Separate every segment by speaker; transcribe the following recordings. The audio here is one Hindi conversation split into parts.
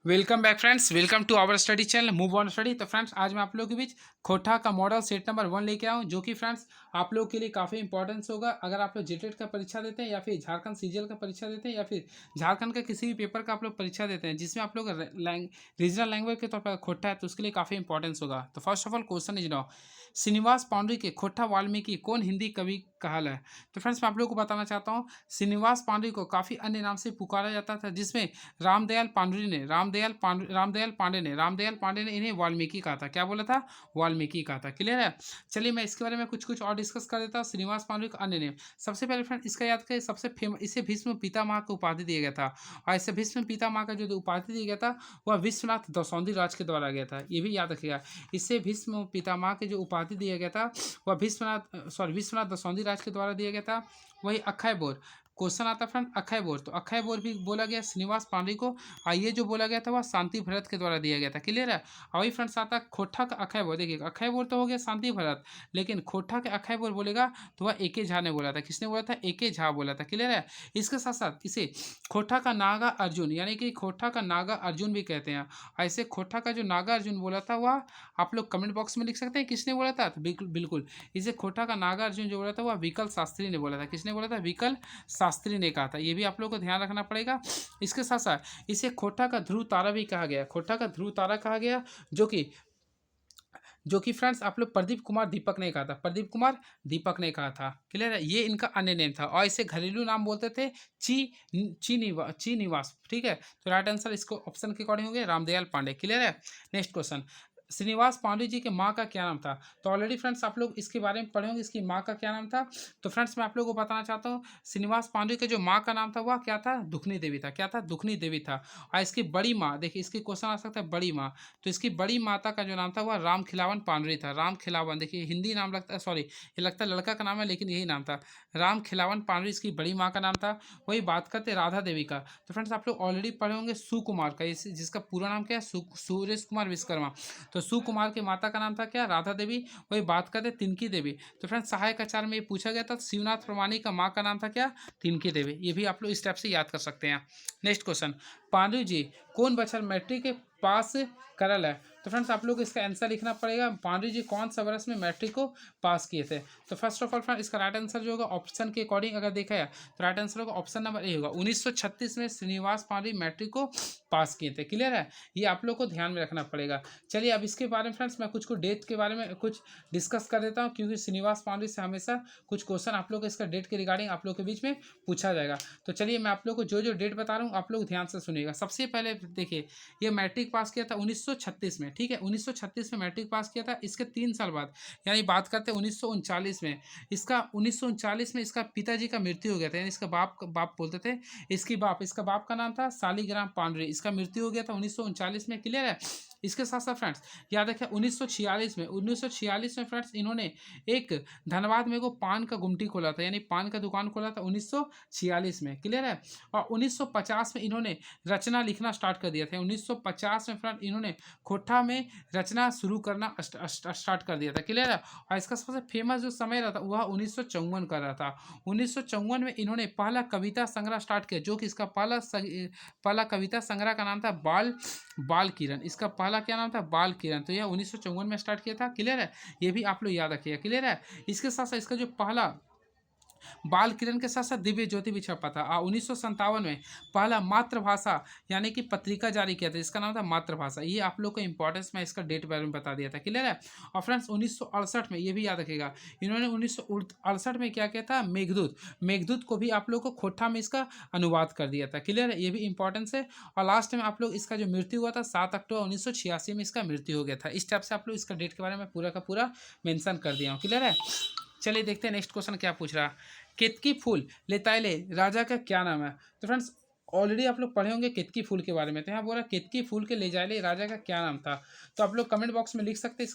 Speaker 1: Welcome back friends, welcome to our study channel move on study. तो फ्रेंड्स आज मैं आप लोगों के बीच खोटा का मॉडल सेट नंबर 1 लेके आया हूँ, जो कि फ्रेंड्स आप लोग के लिए काफ़ी इंपॉर्टेंस होगा। अगर आप लोग जेटेट का परीक्षा देते हैं या फिर झारखंड सीजीएल का परीक्षा देते हैं या फिर झारखंड का किसी भी पेपर का आप लोग परीक्षा देते हैं जिसमें आप लोग रीजनल लैंग्वेज के तौर पर खोटा है, तो उसके लिए काफ़ी इंपॉर्टेंस होगा। तो first of all question is now, Srinivas Pandu के खोटा वाल्मीकि कौन हिंदी कवि कहल है? तो फ्रेंड्स मैं आप लोग को बताना चाहता हूँ, श्रीनिवास पांडु को काफ़ी अन्य नाम से पुकारा जाता था, जिसमें रामदयाल पांडे ने इन्हें वाल्मीकि कहा था। क्या बोला था? वाल्मीकि कहा था। क्लियर है? चलिए मैं इसके बारे में कुछ कुछ और डिस्कस कर देता हूँ। श्रीनिवास पांडे का अन्य नेम, सबसे पहले फ्रेंड इसका याद करें, सबसे फेमस इसे भीष्म पितामह का उपाधि दिया गया था। और इसे भीष्म पितामह का जो उपाधि दिया गया था वह विश्वनाथ दसौंधी राज के द्वारा गया था। ये भी याद रखिएगा, इसे भीष्म पितामह के जो उपाधि दिया गया था वह विश्वनाथ दसौंधी राज के द्वारा दिया गया था। वही अक्षय बोर, क्वेश्चन आता फ्रेंड अक्षय बोर, तो अक्षय बोर भी बोला गया श्रीनिवास पांडे को। और ये जो बोला गया था वह शांति भरत के द्वारा दिया गया था। क्लियर है? और वही फ्रेंड्स आता खोटा का अक्षय बोर। देखिए अक्षय बोर तो हो गया शांति भरत, लेकिन खोटा के अक्षय बोर बोलेगा तो वह एके झा ने बोला था। किसने बोला था? एके झा बोला था। क्लियर है? इसके साथ साथ इसे खोटा का नागा अर्जुन, यानी कि खोटा का नागा अर्जुन भी कहते हैं। ऐसे खोटा का जो नागा अर्जुन बोला था वह आप लोग कमेंट बॉक्स में लिख सकते हैं किसने बोला था। तो बिल्कुल बिल्कुल इसे खोटा का नागा अर्जुन जो बोला था वह विकल शास्त्री ने बोला था। किसने बोला था? विकल शास्त्री ने कहा था। ये भी आप लोगों को ध्यान रखना पड़ेगा। इसके साथ साथ इसे खोटा का ध्रुव तारा भी कहा गया, खोटा का ध्रुव तारा कहा गया, जो कि फ्रेंड्स आप लोग प्रदीप कुमार दीपक ने कहा था। प्रदीप कुमार दीपक ने कहा था। क्लियर है? ये इनका अन्य नेम था और इसे घरेलू नाम बोलते थे ची निवास। ठीक है, तो राइट आंसर इसको ऑप्शन के अकॉर्डिंग हो गया रामदयाल पांडे। क्लियर है? नेक्स्ट क्वेश्चन, श्रीनिवास पांडे जी के माँ का क्या नाम था? तो ऑलरेडी फ्रेंड्स आप लोग इसके बारे में पढ़े होंगे, इसकी माँ का क्या नाम था। तो फ्रेंड्स मैं आप लोगों को बताना चाहता हूँ, श्रीनिवास पांडे के जो माँ का नाम था वह क्या था? दुखनी देवी था। क्या था? दुखनी देवी था। और इसकी बड़ी माँ, देखिए इसके क्वेश्चन आ सकता है बड़ी माँ, तो इसकी बड़ी माता का जो नाम था वह राम खिलावन पांडुरी था। राम खिलावन, देखिए हिंदी नाम लगता है, सॉरी ये लगता है लड़का का नाम है लेकिन यही नाम था, राम खिलावन पांडुरी इसकी बड़ी माँ का नाम था। वही बात करते हैं राधा देवी का, तो फ्रेंड्स आप लोग ऑलरेडी पढ़े होंगे सुकुमार का, जिसका पूरा नाम क्या है? सुरेश कुमार विश्वकर्मा। तो सुकुमार की माता का नाम था क्या? राधा देवी। वही बात करते तिनकी देवी, तो फ्रेंड्स सहायक आचार्य में ये पूछा गया था, शिवनाथ प्रमाणी का माँ का नाम था क्या? तिनकी देवी। ये भी आप लोग इस टाइप से याद कर सकते हैं। नेक्स्ट क्वेश्चन, पांडु जी कौन बच्चर मैट्रिक के पास करल है? तो फ्रेंड्स आप लोग इसका आंसर लिखना पड़ेगा, पांडु जी कौन सा वर्ष में मैट्रिक को पास किए थे? तो फर्स्ट ऑफ ऑल फ्रेंड इसका राइट आंसर जो होगा ऑप्शन के अकॉर्डिंग अगर देखा है तो राइट आंसर होगा ऑप्शन नंबर ए होगा, 1936 में श्रीनिवास पांडु मैट्रिक को पास किए थे। क्लियर है? ये आप लोग को ध्यान में रखना पड़ेगा। चलिए अब इसके बारे में फ्रेंड्स मैं कुछ डेट के बारे में कुछ डिस्कस कर देता हूँ, क्योंकि श्रीनिवास पांडे से हमेशा कुछ क्वेश्चन आप लोग इसका डेट के रिगार्डिंग आप लोग के बीच में पूछा जाएगा। तो चलिए मैं आप लोग को जो जो डेट बता रहा हूँ आप लोग ध्यान से सुनिएगा। सबसे पहले देखिए ये मैट्रिक पास किया था 1936 में। ठीक है, 1936 में मैट्रिक पास किया था। इसके 3 साल बाद यानी बात करते हैं 1939 में, इसका 1939 में इसका पिताजी का मृत्यु हो गया था, यानी इसका बाप बोलते थे, इसका बाप का नाम था शालिग्राम पांडुरे। इसका मृत्यु हो गया था 1939 में। क्लियर है? इसके साथ साथ फ्रेंड्स याद रखें 1946 में फ्रेंड्स इन्होंने एक धनबाद में को पान का गुमटी खोला था, यानी पान का दुकान खोला था 1946 में। क्लियर है? और 1950 में इन्होंने रचना लिखना स्टार्ट कर दिया था। 1950 में फ्रेंड इन्होंने खोटा में रचना शुरू करना स्टार्ट कर दिया था। क्लियर है? और इसका सबसे फेमस जो समय रहा था वह 1954 का रहा था। 1954 में इन्होंने पहला कविता संग्रह स्टार्ट किया, जो कि इसका पहला कविता संग्रह का नाम था बाल किरण। इसका पहला क्या नाम था? बाल किरण। तो यह 1954 में स्टार्ट किया था। क्लियर है? ये भी आप लोग याद रखिएगा। क्लियर है? इसके साथ साथ इसका जो पहला बाल किरण के साथ साथ दिव्य ज्योति भी छपा था। 1957 में पहला मातृभाषा यानी कि पत्रिका जारी किया था, इसका नाम था मातृभाषा। ये आप लोग को इंपॉर्टेंस मैं इसका डेट बारे में बता दिया था। क्लियर है? और फ्रेंड्स 1968 में, ये भी याद रखेगा, इन्होंने 1968 में क्या किया था? मेघदूत को भी आप लोग को खोटा में इसका अनुवाद कर दिया था। क्लियर है? ये भी इंपॉर्टेंस है। और लास्ट में आप लोग इसका जो मृत्यु हुआ था 7 अक्टूबर 1986 में इसका मृत्यु हो गया था। इस टाइप से आप लोग इसका डेट के बारे में पूरा का पूरा मेंशन कर दिया हूँ। क्लियर है? चलिए देखते हैं नेक्स्ट क्वेश्चन क्या पूछ रहा है। केतकी फूल लेताइले राजा का क्या नाम है? तो फ्रेंड्स ऑलरेडी आप लोग पढ़े होंगे केतकी फूल के बारे में, तो यहाँ बोल रहा केतकी फूल के ले जाइले राजा का क्या नाम था? तो आप लोग कमेंट बॉक्स में लिख सकते हैं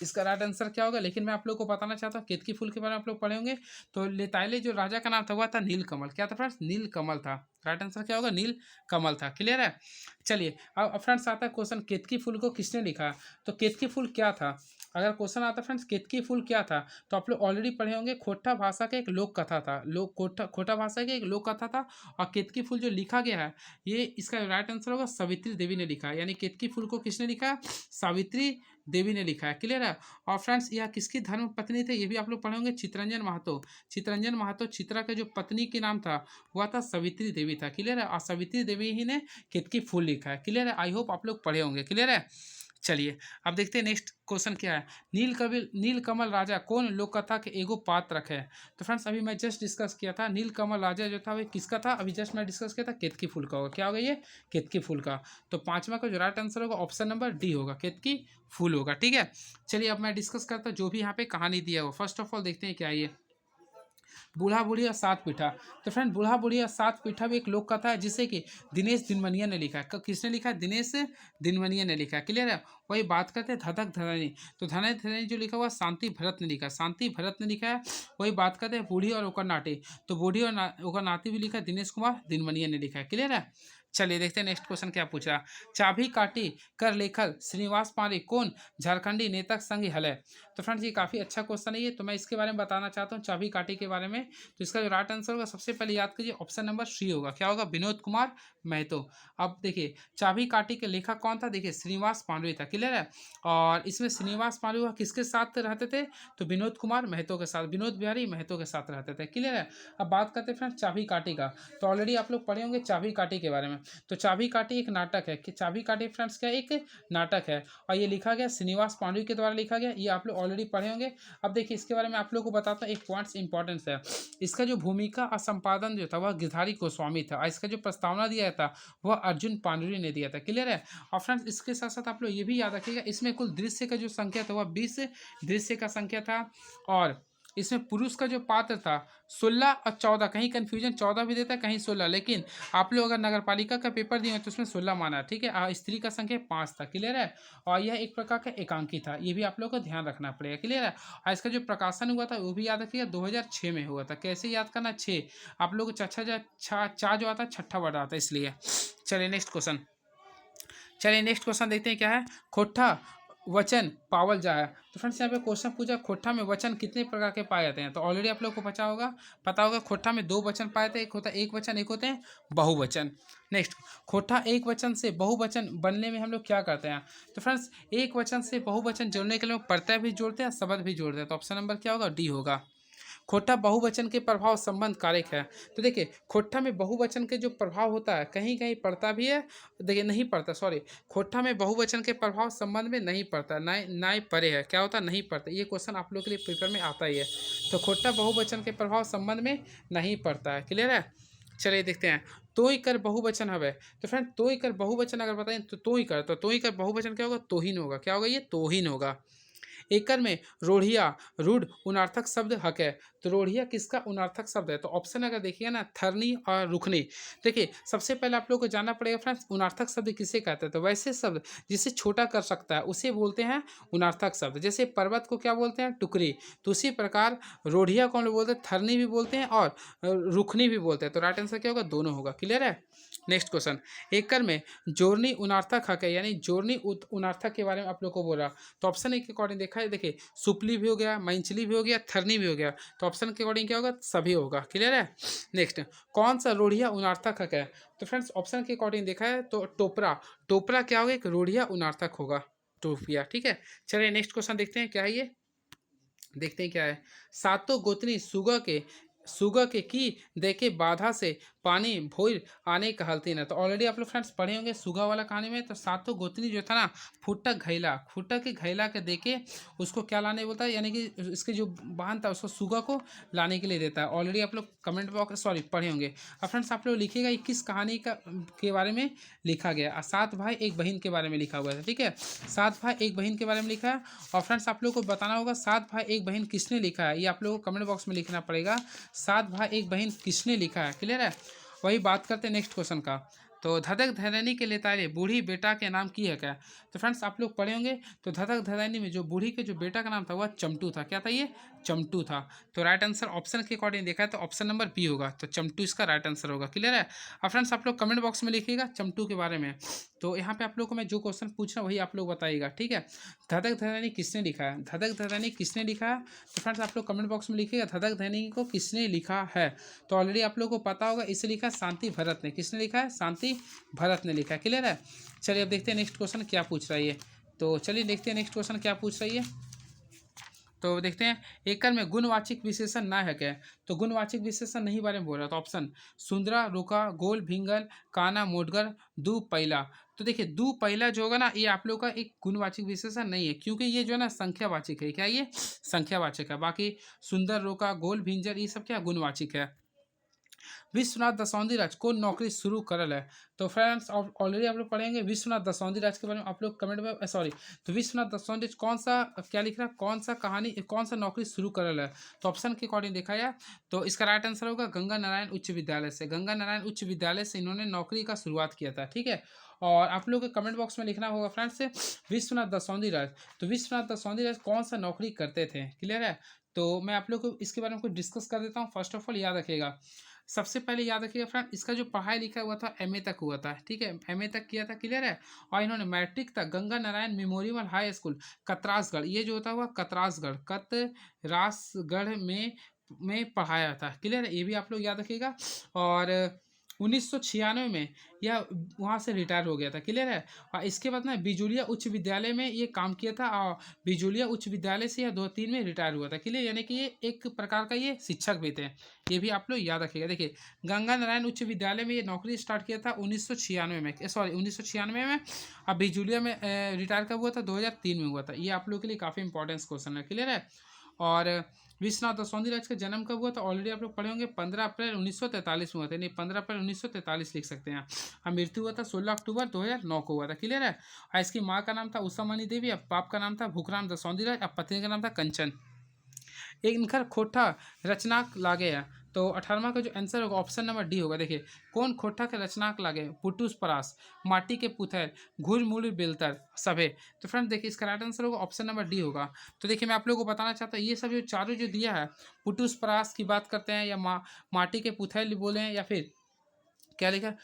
Speaker 1: इसका राइट आंसर क्या होगा, लेकिन मैं आप लोग को बताना चाहता हूँ केतकी फूल के बारे में आप लोग पढ़े होंगे। तो लेताइले जो राजा का नाम था वह था नीलकमल। क्या था फ्रेंड्स? नीलकमल था। राइट आंसर क्या होगा, नील कमल था। क्लियर है। चलिए अब फ्रेंड्स आता है क्वेश्चन, केतकी फूल को किसने लिखा। तो केतकी फूल क्या था, अगर क्वेश्चन आता है फ्रेंड्स केतकी फूल क्या था, तो आप लोग ऑलरेडी पढ़े होंगे, खोटा भाषा का एक लोक कथा था, लोक खोटा भाषा की एक लोक कथा था। और केतकी फूल जो लिखा गया है, ये इसका राइट आंसर होगा सावित्री देवी ने लिखा है, यानी केतकी फूल को किसने लिखा है, सावित्री देवी ने लिखा है। क्लियर है। और फ्रेंड्स यह किसकी धर्म पत्नी थे, ये भी आप लोग पढ़े होंगे, चितरंजन महतो। चितरंजन महतो, चित्रा के जो पत्नी के नाम था वह था सावित्री देवी था। क्लियर है। और सावित्री देवी ही ने केतकी फूल लिखा है। क्लियर है। आई होप आप लोग पढ़े होंगे। क्लियर है। चलिए अब देखते हैं नेक्स्ट क्वेश्चन क्या है। नीलकमल राजा कौन लोक कथा के एगो पात्र है। तो फ्रेंड्स अभी मैं जस्ट डिस्कस किया था, नीलकमल राजा जो था वो किसका था, अभी जस्ट मैं डिस्कस किया था, केतकी फूल का होगा। क्या होगा ये, केतकी फूल का। तो पांचवा का जो राइट आंसर होगा ऑप्शन नंबर डी होगा, केतकी फूल होगा। ठीक है। चलिए अब मैं डिस्कस करता हूँ जो भी यहाँ पे कहानी दिया हो। फर्स्ट ऑफ ऑल देखते हैं क्या है ये, बूढ़ा बूढ़ी और सात पीठा। तो फ्रेंड बूढ़ा बूढ़ी और सात पीठा भी एक लोक कथा है जिसे कि दिनेश दिनमनिया ने लिखा है। किसने लिखा है, दिनेश दिनमनिया ने लिखा है। क्लियर है। वही बात करते हैं धधक धरनी, तो धनय धरनी जो लिखा हुआ शांति भरत ने लिखा है, शांति भरत ने लिखा है। वही बात करते हैं बूढ़ी और ओकर नाटी, तो बूढ़ी और ओकर नाती भी लिखा है दिनेश कुमार दिनमनिया ने लिखा है। क्लियर है। चलिए देखते हैं नेक्स्ट क्वेश्चन क्या पूछा। चाबी काटी कर लेखल श्रीनिवास पारी कौन झारखंडी नेता संग हले। तो फ्रेंड्स ये काफ़ी अच्छा क्वेश्चन है ये, तो मैं इसके बारे में बताना चाहता हूँ चाबी काटी के बारे में। तो इसका जो राइट आंसर होगा सबसे पहले याद कीजिए ऑप्शन नंबर सी होगा। क्या होगा, विनोद कुमार महतो। अब देखिए चाबी काटी के लेखक कौन था, देखिए श्रीनिवास पांडुए था। क्लियर है। और इसमें श्रीनिवास पांडुए किसके साथ रहते थे, तो विनोद कुमार महतो के साथ, विनोद बिहारी महतो के साथ रहते थे। क्लियर है। अब बात करते हैं फ्रेंड्स चाबी काटी का, तो ऑलरेडी आप लोग पढ़े होंगे चाबी काटी के बारे में। तो चाबी काटी एक नाटक है कि चाबी काटी फ्रेंड्स क्या एक नाटक है, और ये लिखा गया श्रीनिवास पांडुए के द्वारा लिखा गया, ये आप लोग ऑलरेडी पढ़े होंगे। अब देखिए इसके बारे में आप लोग को बताता हूँ, एक पॉइंट्स इंपॉर्टेंस है। इसका जो भूमिका और संपादन जो था वह गिरधारी गोस्वामी था, और इसका जो प्रस्तावना दिया था वह अर्जुन पांडुरी ने दिया था। क्लियर है। और फ्रेंड्स इसके साथ साथ आप लोग ये भी याद रखिएगा, इसमें कुल दृश्य का जो संख्या था वह 20 दृश्य का संख्या था, और इसमें पुरुष का जो पात्र था 16 और 14, कहीं कन्फ्यूजन 14 भी देता है कहीं 16, लेकिन आप लोग अगर नगर पालिका का पेपर दिए तो उसमें 16 माना है। ठीक है। और स्त्री का संख्या 5 था। क्लियर है। और यह एक प्रकार का एकांकी था, ये भी आप लोग को ध्यान रखना पड़ेगा। क्लियर है। और इसका जो प्रकाशन हुआ था वो भी याद रखिएगा 2006 में हुआ था। कैसे याद करना, 6, आप लोग चा जो आता है छठा वर्ड आता है इसलिए। चलिए नेक्स्ट क्वेश्चन, देखते हैं क्या है। खोट्ठा वचन पावल जाए। तो फ्रेंड्स यहाँ पे क्वेश्चन पूछा खोट्ठा में वचन कितने प्रकार के पाए जाते हैं, तो ऑलरेडी आप लोग को पता होगा खोट्ठा में 2 वचन पाए थे, एक होता है एक वचन, एक होते हैं बहुवचन। नेक्स्ट, खोट्ठा एक वचन से बहुवचन बनने में हम लोग क्या करते हैं। तो फ्रेंड्स एक वचन से बहुवचन जोड़ने के लिए प्रत्यय भी जोड़ते हैं, शब्द भी जोड़ते हैं। तो ऑप्शन नंबर क्या होगा, डी होगा। खोट्ठा बहुवचन के प्रभाव संबंध कारक है। तो देखिए खोट्ठा में बहुवचन के जो प्रभाव होता है कहीं कहीं पड़ता भी है, देखिए नहीं पड़ता, सॉरी, खोट्ठा में बहुवचन के प्रभाव संबंध में नहीं पड़ता, ना परे है, क्या होता है नहीं पड़ता। ये क्वेश्चन आप लोग के लिए पेपर में आता ही है। तो खोट्ठा बहुवचन के प्रभाव संबंध में नहीं पड़ता है। क्लियर है। चलिए देखते हैं, तोई कर बहुवचन हवे। तो फ्रेंड तोई कर बहुवचन अगर बताएं तो तोई कर बहुवचन क्या होगा, तोहिन होगा। क्या होगा, ये तोहिन होगा। एकर में रोढ़िया रूढ़ उनार्थक शब्द हक है। तो रोढ़िया किसका उनार्थक शब्द है, तो ऑप्शन अगर देखिए ना थरनी और रुखनी। देखिए सबसे पहले आप लोग को जानना पड़ेगा फ्रेंड्स उनार्थक शब्द किसे कहते हैं, तो वैसे शब्द जिसे छोटा कर सकता है उसे बोलते हैं उनार्थक शब्द। जैसे पर्वत को क्या बोलते हैं, टुकड़ी। तो उसी प्रकार रोढ़िया कौन बोलते हैं, थरनी भी बोलते हैं और रुखनी भी बोलते हैं। तो राइट आंसर क्या होगा, दोनों होगा। क्लियर है। नेक्स्ट क्वेश्चन, एकर में जोड़नी उनार्थक हक है, यानी जोड़नी उनार्थक के बारे में आप लोग को बोला। तो ऑप्शन ए के अकॉर्डिंग देखा है, देखिए सुपली भी हो गया, मैंचली भी हो गया, थरनी भी हो गया। तो ऑप्शन के अकॉर्डिंग क्या होगा, सभी होगा। क्लियर है। नेक्स्ट, कौन सा रोढ़िया उनार्थक हक है। तो फ्रेंड्स ऑप्शन के अकॉर्डिंग देखा है तो टोपरा क्या होगा, एक रोढ़िया उनार्थक होगा, टोपिया। ठीक है। चलिए नेक्स्ट क्वेश्चन देखते हैं क्या है ये, देखते हैं क्या है। सातों गोतनी सुगा के की देखे बाधा से पानी भोर आने कहलती ना। तो ऑलरेडी आप लोग फ्रेंड्स पढ़े होंगे सुगा वाला कहानी में। तो सातों गोतनी जो था ना फुटक घैला के देके उसको क्या लाने बोलता है, यानी कि इसके जो बहन था उसको सुगा को लाने के लिए देता है। ऑलरेडी आप लोग कमेंट बॉक्स पढ़े होंगे। अब फ्रेंड्स आप लोग लिखिएगा ये किस कहानी के बारे में लिखा गया। 7 भाई 1 बहन के बारे में लिखा हुआ है। ठीक है, 7 भाई 1 बहन के बारे में लिखा है। और फ्रेंड्स आप लोग को बताना होगा 7 भाई 1 बहन किसने लिखा है, ये आप लोगों को कमेंट बॉक्स में लिखना पड़ेगा। 7 भाई 1 बहन किसने लिखा है। क्लियर है। वही बात करते हैं नेक्स्ट क्वेश्चन का। तो धधक धरनी के लेताले बूढ़ी बेटा के नाम की है क्या? तो फ्रेंड्स आप लोग पढ़े होंगे, तो धधक धरनी में जो बूढ़ी के जो बेटा का नाम था वह चमटू था। क्या था ये? चमटू था। तो राइट आंसर ऑप्शन के अकॉर्डिंग देखा है तो ऑप्शन नंबर बी होगा, तो चमटू इसका राइट आंसर होगा। क्लियर है? अब फ्रेंड्स आप लोग कमेंट बॉक्स में लिखिएगा चमटू के बारे में। तो यहाँ पे आप लोग को मैं जो क्वेश्चन पूछ रहा हूँ वही आप लोग बताइएगा, ठीक है? धधक धरनी किसने लिखा है? धधक धरनी किसने लिखा है? तो फ्रेंड्स आप लोग कमेंट बॉक्स में लिखिएगा धधक धरनी को किसने लिखा है। तो ऑलरेडी आप लोग को पता होगा, इसे लिखा है शांति भरत ने। किसने लिखा है? शांति भरत ने लिखा है। क्लियर है? चलिए अब देखते हैं नेक्स्ट क्वेश्चन क्या पूछ रहा है ये। तो चलिए देखते हैं नेक्स्ट क्वेश्चन क्या पूछ रही है। तो देखते हैं एकल में गुणवाचक विशेषण ना है क्या? तो गुणवाचक विशेषण नहीं बारे में बोल रहा, तो ऑप्शन सुंदरा, रुका, गोल, भिंगल, काना, मोटगर, दू पैला। तो देखिए दू पैला जो होगा ना ये आप लोग का एक गुणवाचक विशेषण नहीं है, क्योंकि ये जो है ना संख्यावाचक है। क्या ये? संख्यावाचक है। बाकी सुंदर, रोका, गोल, भिंजर ये सब क्या गुणवाचक है। विश्वनाथ दसौंधी राज कौन नौकरी शुरू करल है? तो फ्रेंड्स ऑलरेडी आप लोग पढ़ेंगे विश्वनाथ दसौंधी राज के बारे में। आप लोग कमेंट में सॉरी, तो विश्वनाथ दसौंधी राज कौन सा क्या लिख रहा है, कौन सा कहानी, कौन सा नौकरी शुरू करल है? तो ऑप्शन के अकॉर्डिंग देखा जाए तो इसका राइट आंसर होगा गंगा नारायण उच्च विद्यालय से। गंगा नारायण उच्च विद्यालय से इन्होंने नौकरी का शुरुआत किया था, ठीक है? और आप लोग के कमेंट बॉक्स में लिखना होगा फ्रेंड्स विश्वनाथ दसौंधी राज। तो विश्वनाथ दसौंधी राज कौन सा नौकरी करते थे? क्लियर है? तो मैं आप लोग को इसके बारे में कुछ डिस्कस कर देता हूँ। फर्स्ट ऑफ ऑल याद रखिएगा, सबसे पहले याद रखिएगा फ्रेंड, इसका जो पढ़ाई लिखा हुआ था एमए तक हुआ था, ठीक है? एमए तक किया था। क्लियर है? और इन्होंने मैट्रिक तक Ganga Narayan memorial high school Katrasgarh, ये जो होता हुआ कतरासगढ़, कतरासगढ़ में पढ़ाया था। क्लियर है? ये भी आप लोग याद रखिएगा। और 1996 में यह वहाँ से रिटायर हो गया था। क्लियर है? और इसके बाद ना बिजुलिया उच्च विद्यालय में ये काम किया था, और बिजुलिया उच्च विद्यालय से यह 2003 में रिटायर हुआ था। क्लियर? यानी कि ये एक प्रकार का ये शिक्षक भी थे। ये भी आप लोग याद रखिएगा। देखिए गंगा नारायण उच्च विद्यालय में ये नौकरी स्टार्ट किया था 1996 में, सॉरी 1996 में। अब बिजुलिया में रिटायर कब हुआ था? 2003 में हुआ था। ये आप लोग के लिए काफ़ी इंपॉर्टेंट क्वेश्चन है। क्लियर है? और विश्वनाथ दसौंधी राज का जन्म कब हुआ था? ऑलरेडी आप लोग पढ़े होंगे 15 अप्रैल 1943 में हुआ था। नहीं 15 अप्रैल 1943 लिख सकते हैं। और मृत्यु हुआ था 16 अक्टूबर 2009 को हुआ था। क्लियर है? और इसकी माँ का नाम था उषामणि देवी, अब बाप का नाम था भूखराम दसौंधी राज, अब पत्नी का नाम था कंचन। एक इनकर खोठा रचनाक लागे है। तो 18वां का जो आंसर होगा ऑप्शन नंबर डी होगा। देखिए कौन खोठा के रचनाक लागे? पुटूस परास, माटी के पुतैल, घुर मुड़ बेलतर, सभे। तो फ्रेंड देखिए इसका राइट आंसर होगा ऑप्शन नंबर डी होगा। तो देखिए मैं आप लोगों को बताना चाहता हूँ ये सब जो चारों जो दिया है, पुटूस परास की बात करते हैं या माटी के पुतैल बोले हैं या फिर क्या लिखा है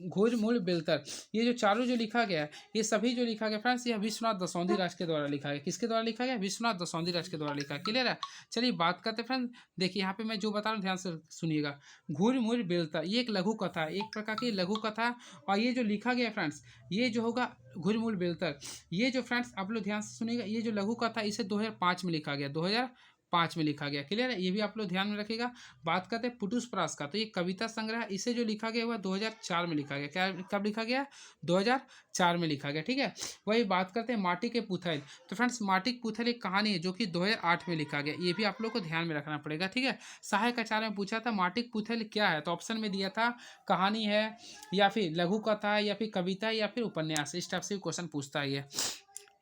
Speaker 1: घूर मूल बेलतर, ये जो चारों जो लिखा गया है ये सभी जो लिखा गया फ्रेंड्स यह विश्वनाथ दसौंधी राज के द्वारा लिखा गया। किसके द्वारा लिखा गया? विश्वनाथ दसौंधी राज के द्वारा लिखा है। क्लियर है? चलिए बात करते हैं फ्रेंड। देखिए यहाँ पे मैं जो बता रहा हूँ ध्यान से सुनिएगा। घूर मूल बेलतर ये एक लघु कथा है, एक प्रकार की लघु कथा। और ये जो लिखा गया फ्रेंड्स ये जो होगा घुर मूल बेलतर, ये जो फ्रेंड्स आप लोग ध्यान से सुनिएगा, ये जो लघु कथा इसे 2005 में लिखा गया, 2005 में लिखा गया। क्लियर है? ये भी आप लोग ध्यान में रखिएगा। बात करते हैं पुटुस प्रास का, तो ये कविता संग्रह इसे जो लिखा गया हुआ 2004 में लिखा गया। क्या कब लिखा गया? 2004 में लिखा गया। ठीक है? वही बात करते हैं माटी के पुतैल। तो फ्रेंड्स माटी के पुतैल एक कहानी है जो कि 2008 में लिखा गया। ये भी आप लोग को ध्यान में रखना पड़ेगा। ठीक है? सहायक आचार्य में पूछा था माटी के पुतैल क्या है, तो ऑप्शन में दिया था कहानी है या फिर लघु कथा या फिर कविता या फिर उपन्यास। इस टाइप से क्वेश्चन पूछता है ये।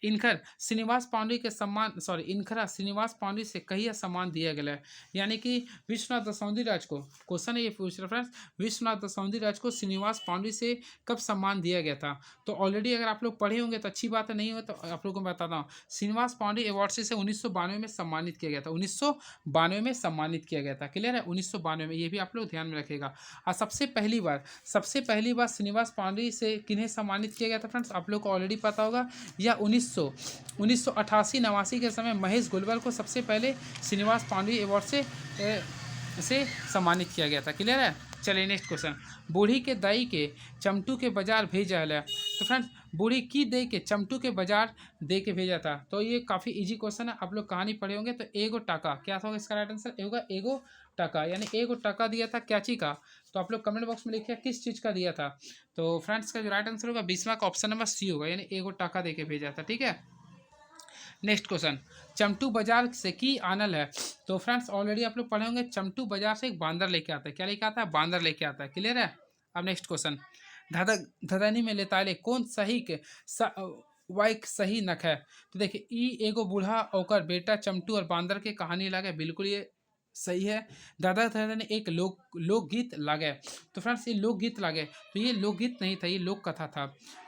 Speaker 1: इनखर श्रीनिवास पांडे के सम्मान सॉरी इनखरा श्रीनिवास पांडे से कहिया सम्मान दिया गया है, यानी कि विश्वनाथ दसौंधी राज को क्वेश्चन है ये पूछ रहा फ्रेंड्स, विश्वनाथ दसौंधी राज को श्रीनिवास पांडे से कब सम्मान दिया गया था? तो ऑलरेडी अगर आप लोग पढ़े होंगे तो अच्छी बात है, नहीं हो तो आप लोगों को बताता हूँ। श्रीनिवास पांडे अवार्ड से 1992 में सम्मानित किया गया था, 1992 में सम्मानित किया गया था। क्लियर है? 1992 में, ये भी आप लोग ध्यान में रखेगा। और सबसे पहली बार श्रीनिवास पांडे से किन्हें सम्मानित किया गया था फ्रेंड्स? आप लोग को ऑलरेडी पता होगा। या 1988-89 के समय महेश गुलवर को सबसे पहले श्रीनिवास पांडे अवार्ड से सम्मानित किया गया था। क्लियर है? चलिए नेक्स्ट क्वेश्चन। बूढ़ी के दई के चमटू के बाजार भेजा है। तो फ्रेंड्स बूढ़ी की दई के चमटू के बाजार दे के भेजा था, तो ये काफ़ी इजी क्वेश्चन है। आप लोग कहानी पढ़े होंगे। तो एगो टाका क्या था इसका राइट आंसर होगा? एगो टाका, यानी एगो टाका दिया था क्याची का। तो आप लोग कमेंट बॉक्स में लिखिए किस चीज़ का दिया था। तो फ्रेंड्स का जो राइट आंसर होगा 20वां का ऑप्शन नंबर सी होगा, यानी एगो टाका दे के भेजा था। ठीक है? Next question. चमटू बाजार से की आनल है। तो फ्रेंड्स ऑलरेडी आप लोग पढ़े होंगे चमटू बाजार से एक बांदर लेके आता है। क्या लेके आता है? बांदर लेके आता है। क्लियर है? अब नेक्स्ट क्वेश्चन। धधक धधनी में लेताले कौन सही के वाइक सही नख है? तो देखिए ई एगो बूढ़ा ओकर बेटा चमटू और बांदर के कहानी लगे, बिल्कुल ये सही है। दादा दादा ने एक लोकगीत लागे। तो फ्रेंड्स ये लोकगीत लागे, तो ये लोकगीत नहीं था, ये लोक कथा था।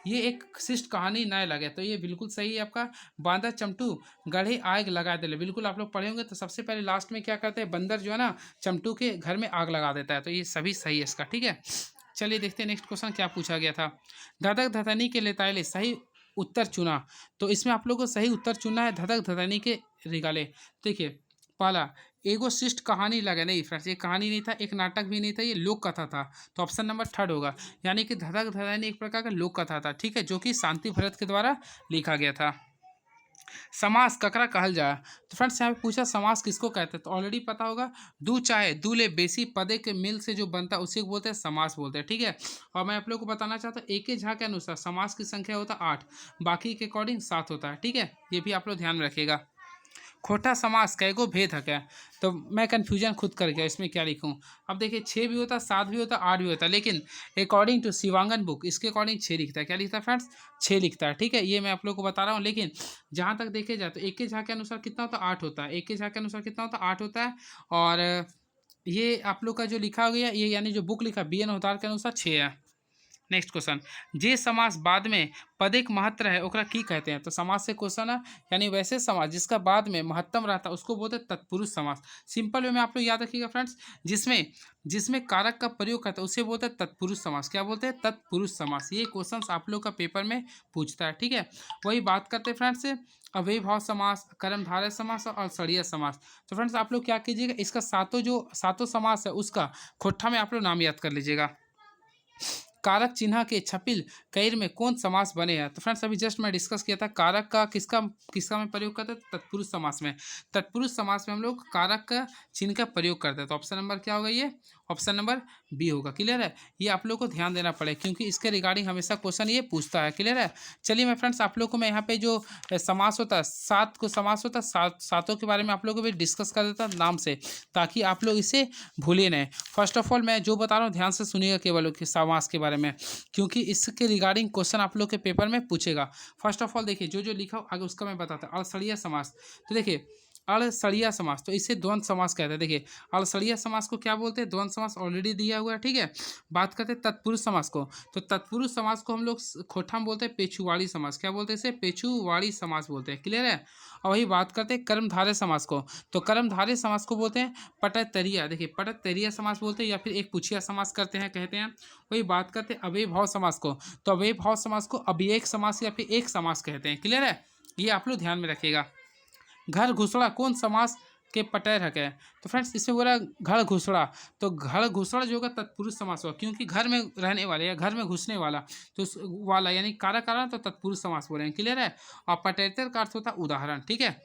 Speaker 1: ये एक शिष्ट कहानी नए लगे, तो ये बिल्कुल सही है आपका। बांदा चमटू गढ़े आग लगा दे, बिल्कुल आप लोग पढ़े होंगे। तो सबसे पहले लास्ट में क्या करते हैं, बंदर जो है ना चमटू के घर में आग लगा देता है। तो ये सभी सही है इसका, ठीक है। चलिए देखते हैं नेक्स्ट क्वेश्चन क्या पूछा गया था। धधक धधनी के लेताले सही उत्तर चुना। तो इसमें आप लोगों को सही उत्तर चुनना है धधक धधनी के रिगाले। देखिए पहला, एगो शिष्ट कहानी लगे, नहीं फ्रेंड्स ये कहानी नहीं था, एक नाटक भी नहीं था, ये लोक कथा था। तो ऑप्शन नंबर थर्ड होगा, यानी कि धधक धधनी एक प्रकार का लोक कथा था, ठीक है, जो कि शांति भरत के द्वारा लिखा गया था। समास ककरा कहल जाए। तो फ्रेंड्स यहाँ पे पूछा समास किसको कहते हैं, तो ऑलरेडी पता होगा, दू चाहे दू ले बेसी पदे के मिल से जो बनता है उसी को बोलते हैं समास बोलते हैं, ठीक है। और मैं आप लोग को बताना चाहता हूँ एक झा के अनुसार समास की संख्या होता है 8, बाकी के अकॉर्डिंग 7 होता है, ठीक है। ये भी आप लोग ध्यान में रखिएगा। खोटा समास कैगो भेद है क्या, तो मैं कन्फ्यूजन खुद कर गया इसमें क्या लिखूं। अब देखिए 6 भी होता, 7 भी होता, 8 भी होता, लेकिन अकॉर्डिंग टू शिवांगन बुक इसके अकॉर्डिंग 6 लिखता है। क्या लिखता है फ्रेंड्स, 6 लिखता है, ठीक है। ये मैं आप लोग को बता रहा हूँ, लेकिन जहाँ तक देखे जाए तो एक के झा के अनुसार कितना होता है, 8 होता है। एक के झा के अनुसार कितना होता है, 8 होता है। और ये आप लोग का जो लिखा गया ये, यानी जो बुक लिखा बी एन होतार के अनुसार 6 है। नेक्स्ट क्वेश्चन, जे समास बाद में पदिक महत्व है ओकरा की कहते हैं। तो समास से क्वेश्चन है, यानी वैसे समास जिसका बाद में महत्तम रहता है उसको बोलते हैं तत्पुरुष समास। सिंपल वे में आप लोग याद रखिएगा फ्रेंड्स, जिसमें जिसमें कारक का प्रयोग करता है उसे बोलते हैं तत्पुरुष समास। क्या बोलते हैं, तत्पुरुष समास। ये क्वेश्चन आप लोग का पेपर में पूछता है, ठीक है। वही बात करते हैं फ्रेंड्स, अव्ययभाव समास, कर्मधारय समास और सड़िया समास। तो फ्रेंड्स आप लोग क्या कीजिएगा, इसका सातों समास है उसका खोट्ठा में आप लोग नाम याद कर लीजिएगा। कारक चिन्ह के छपिल कैर में कौन समास बने हैं। तो फ्रेंड्स अभी जस्ट मैं डिस्कस किया था कारक का किसका किसका में प्रयोग करते हैं, तत्पुरुष समास में। तत्पुरुष समास में हम लोग कारक का चिन्ह का प्रयोग करते हैं। तो ऑप्शन नंबर क्या होगा, ये ऑप्शन नंबर बी होगा। क्लियर है, ये आप लोग को ध्यान देना पड़े क्योंकि इसके रिगार्डिंग हमेशा क्वेश्चन ये पूछता है। क्लियर है। चलिए मैं फ्रेंड्स आप लोग को मैं यहाँ पे जो समास होता है, 7 को समास होता है, सातों के बारे में आप लोग को भी डिस्कस कर देता नाम से, ताकि आप लोग इसे भूलिए नहीं। फर्स्ट ऑफ ऑल मैं जो बता रहा हूँ ध्यान से सुनिएगा केवल कि समास के बारे में, क्योंकि इसके रिगार्डिंग क्वेश्चन आप लोग के पेपर में पूछेगा। फर्स्ट ऑफ ऑल देखिए जो जो लिखा हो आगे उसका मैं बताता हूँ। अलसड़िया समास, तो देखिए अलसड़िया समास, तो इसे द्वंद्व समास कहते हैं। देखिए अलसड़िया समास को क्या बोलते हैं, द्वंद्व समास ऑलरेडी दिया हुआ है, ठीक है। बात करते हैं तत्पुरुष समास को, तो तत्पुरुष समास को हम लोग खोठा में बोलते हैं पेछुवाड़ी समास। क्या बोलते हैं इसे, पेछुवाड़ी समास बोलते हैं। क्लियर है। और वही बात करते हैं कर्मधारय समास को, तो कर्मधारय समास को बोलते हैं पटतरिया। देखिए पटतरिया समास बोलते हैं, या फिर एक पुछिया समास करते हैं कहते हैं। वही बात करते हैं अव्ययभाव समास को, तो अव्ययभाव समास को अभिएक समास या फिर एक समास कहते हैं। क्लियर है, ये आप लोग ध्यान में रखिएगा। घर घुसड़ा कौन समास के पटैर है। तो फ्रेंड्स इसमें बोला घर घुसड़ा, तो घर घुसड़ा जो होगा तत्पुरुष समास होगा, क्योंकि घर में रहने वाले या घर में घुसने वाला, तो वाला यानी कारक कारण तो तत्पुरुष समास बोल रहे हैं। क्लियर है। और पटैतर का अर्थ होता है उदाहरण, ठीक है।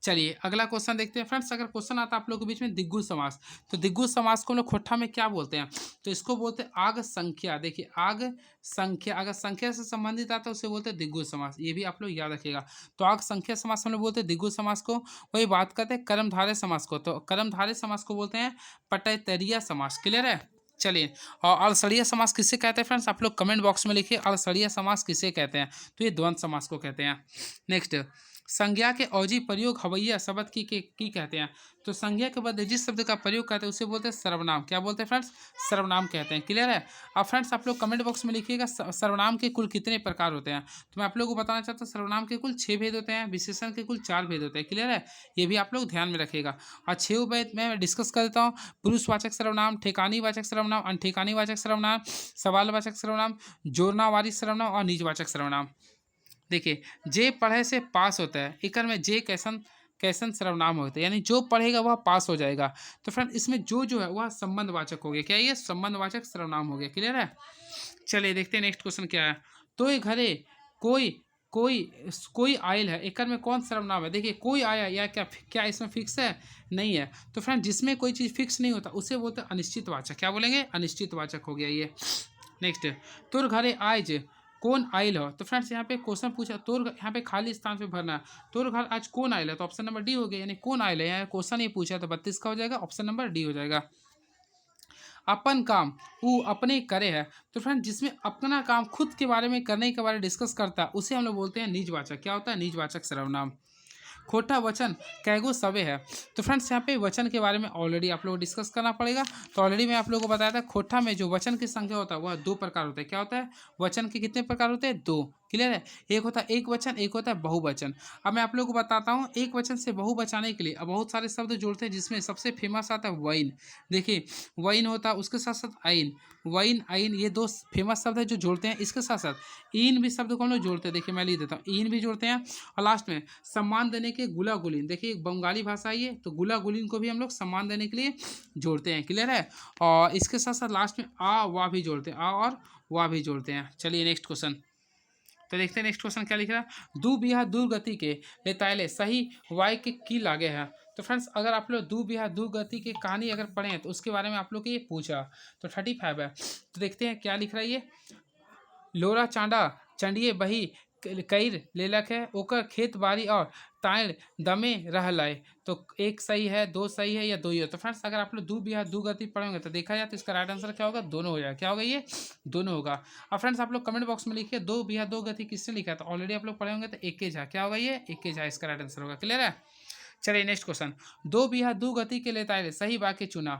Speaker 1: चलिए अगला क्वेश्चन देखते हैं फ्रेंड्स। अगर क्वेश्चन आता है आप लोगों के बीच में दिग्गज समास, तो दिग्गज समास को हम लोग खोट्ठा में क्या बोलते हैं, तो इसको बोलते हैं आग संख्या। देखिए आग संख्या, अगर संख्या से संबंधित आता है उसे बोलते हैं दिग्गज समास। ये भी आप लोग याद रखिएगा। तो आग संख्या समास हम लोग बोलते हैं दिग्गज समास को। वही बात करते हैं कर्मधारय समास को, तो कर्मधारय समास को बोलते हैं पटैतरिया समास। क्लियर है। चलिए और अलसड़िया समास किसे कहते हैं फ्रेंड्स, आप लोग कमेंट बॉक्स में लिखिए अलसड़िया समास किसे कहते हैं। तो ये द्वंद्व समास को कहते हैं। नेक्स्ट, संज्ञा के औजी प्रयोग हवैया शब्द की कहते हैं। तो संज्ञा के बाद जिस शब्द का प्रयोग करते हैं उसे बोलते हैं सर्वनाम। क्या बोलते हैं फ्रेंड्स, सर्वनाम कहते हैं। क्लियर है। अब फ्रेंड्स आप लोग कमेंट बॉक्स में लिखिएगा सर्वनाम के कुल कितने प्रकार होते हैं। तो मैं आप लोगों को बताना चाहता हूँ सर्वनाम के कुल 6 भेद होते हैं, विशेषण के कुल 4 भेद होते हैं। क्लियर है, ये भी आप लोग ध्यान में रखिएगा। और 6 भेद मैं डिस्कस कर देता हूँ। पुरुषवाचक सर्वनाम, ठेकानी वाचक सर्वनाम, अनठेकानी वाचक सर्वनाम, सवालवाचक सर्वनाम, जोड़नावारी सर्वनाम और निजवाचक सर्वनाम। देखिए जे पढ़े से पास होता है, इकर में जे कैसन कैसन सर्वनाम होता है, यानी जो पढ़ेगा वह पास हो जाएगा। तो फ्रेंड इसमें जो जो है वह संबंधवाचक हो गया। क्या ये संबंधवाचक सर्वनाम हो गया। क्लियर है। चलिए देखते हैं नेक्स्ट क्वेश्चन क्या है। तो ये घरे कोई कोई कोई आयल है, एकर में कौन सर्वनाम है। देखिए कोई आया या क्या क्या इसमें फिक्स है, नहीं है। तो फ्रेंड जिसमें कोई चीज़ फिक्स नहीं होता उसे बोलते हैं अनिश्चित वाचक। क्या बोलेंगे, अनिश्चित वाचक हो गया ये। नेक्स्ट, तुर घरे आयज कौन आयल हो। तो फ्रेंड्स यहाँ पे क्वेश्चन पूछा तोर, यहाँ पे खाली स्थान पे भरना है। तोर घर आज कौन आयल है, तो ऑप्शन नंबर डी हो गया, यानी कौन आयल है। यहाँ क्वेश्चन ये पूछा तो 32 का हो जाएगा, ऑप्शन नंबर डी हो जाएगा। अपन काम वो अपने करे है। तो फ्रेंड जिसमें अपना काम खुद के बारे में करने के बारे में डिस्कस करता है उसे हम लोग बोलते हैं निजवाचक। क्या होता है, निजवाचक सर्वनाम। खोटा वचन कैगो सवे है। तो फ्रेंड्स यहाँ पे वचन के बारे में ऑलरेडी आप लोगों को डिस्कस करना पड़ेगा। तो ऑलरेडी मैं आप लोगों को बताया था खोटा में जो वचन की संख्या होता है वह दो प्रकार होता है। क्या होता है? वचन के कितने प्रकार होते हैं? दो। क्लियर है? एक होता है एक वचन, एक होता है बहुवचन। अब मैं आप लोगों को बताता हूँ एक वचन से बहु बचाने के लिए अब बहुत सारे शब्द जोड़ते हैं, जिसमें सबसे फेमस आता है वाइन। देखिए वाइन होता है, उसके साथ साथ आइन, वाइन आइन, ये दो फेमस शब्द है जो जोड़ते हैं। इसके साथ साथ इन भी शब्द को हम लोग जोड़ते हैं। देखिए मैं लिख देता हूँ, इन भी जोड़ते हैं। और लास्ट में सम्मान देने के गुला गुलिन, देखिए एक बंगाली भाषा है ये, तो गुला गुलिन को भी हम लोग सम्मान देने के लिए जोड़ते हैं। क्लियर है? और इसके साथ साथ लास्ट में आ वाह भी जोड़ते हैं, आ और वाह भी जोड़ते हैं। चलिए नेक्स्ट क्वेश्चन। तो देखते हैं नेक्स्ट क्वेश्चन क्या लिख रहा है। दू बिहा दुर्गति के लेतायले सही वाय के की लागे है। तो फ्रेंड्स अगर आप लोग दू बिहा दुर्गति की कहानी अगर पढ़ें तो उसके बारे में आप लोग को ये पूछा। तो 35 है। तो देखते हैं क्या लिख रहा है ये। लोरा चांडा चंडिये बही कईर लेलक है ओकर खेत बाड़ी और ताड़ दमे रह लाए। तो एक सही है, दो सही है या दो ही हो। तो फ्रेंड्स अगर आप लोग दू बिहा दू गति पढ़ेंगे तो देखा जाए तो इसका राइट आंसर क्या होगा? दोनों हो जाएगा। क्या होगा? ये दोनों होगा। अब फ्रेंड्स आप लोग कमेंट बॉक्स में लिखिए दो बिहा दो गति किसने लिखा है? तो ऑलरेडी आप लोग पढ़े होंगे तो एक झा। क्या होगा? ये एक झा इसका राइट आंसर होगा। क्लियर है? चलिए नेक्स्ट क्वेश्चन। दो बिहा दू गति के लेता है सही वाक्य चुना।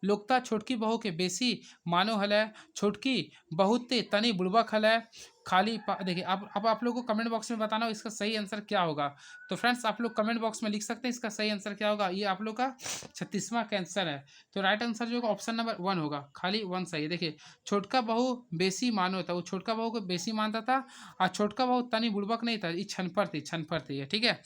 Speaker 1: लोकता छोटकी बहू के बेसी मानो हल है, छोटकी बहुत ते तनी बुड़बक हल है। खाली देखिए अब आप लोग को कमेंट बॉक्स में बताना इसका सही आंसर क्या होगा। तो फ्रेंड्स आप लोग कमेंट बॉक्स में लिख सकते हैं इसका सही आंसर क्या होगा। ये आप लोग का 36वां कैंसर है। तो राइट आंसर जो होगा ऑप्शन नंबर 1 होगा। खाली 1 सही है। देखिए छोटका बहू बेसी मानो था, वो छोटका बहू को बेसी मानता था, और छोटका बहू तनी बुड़बक नहीं था, ये छनपर थी। ठीक है?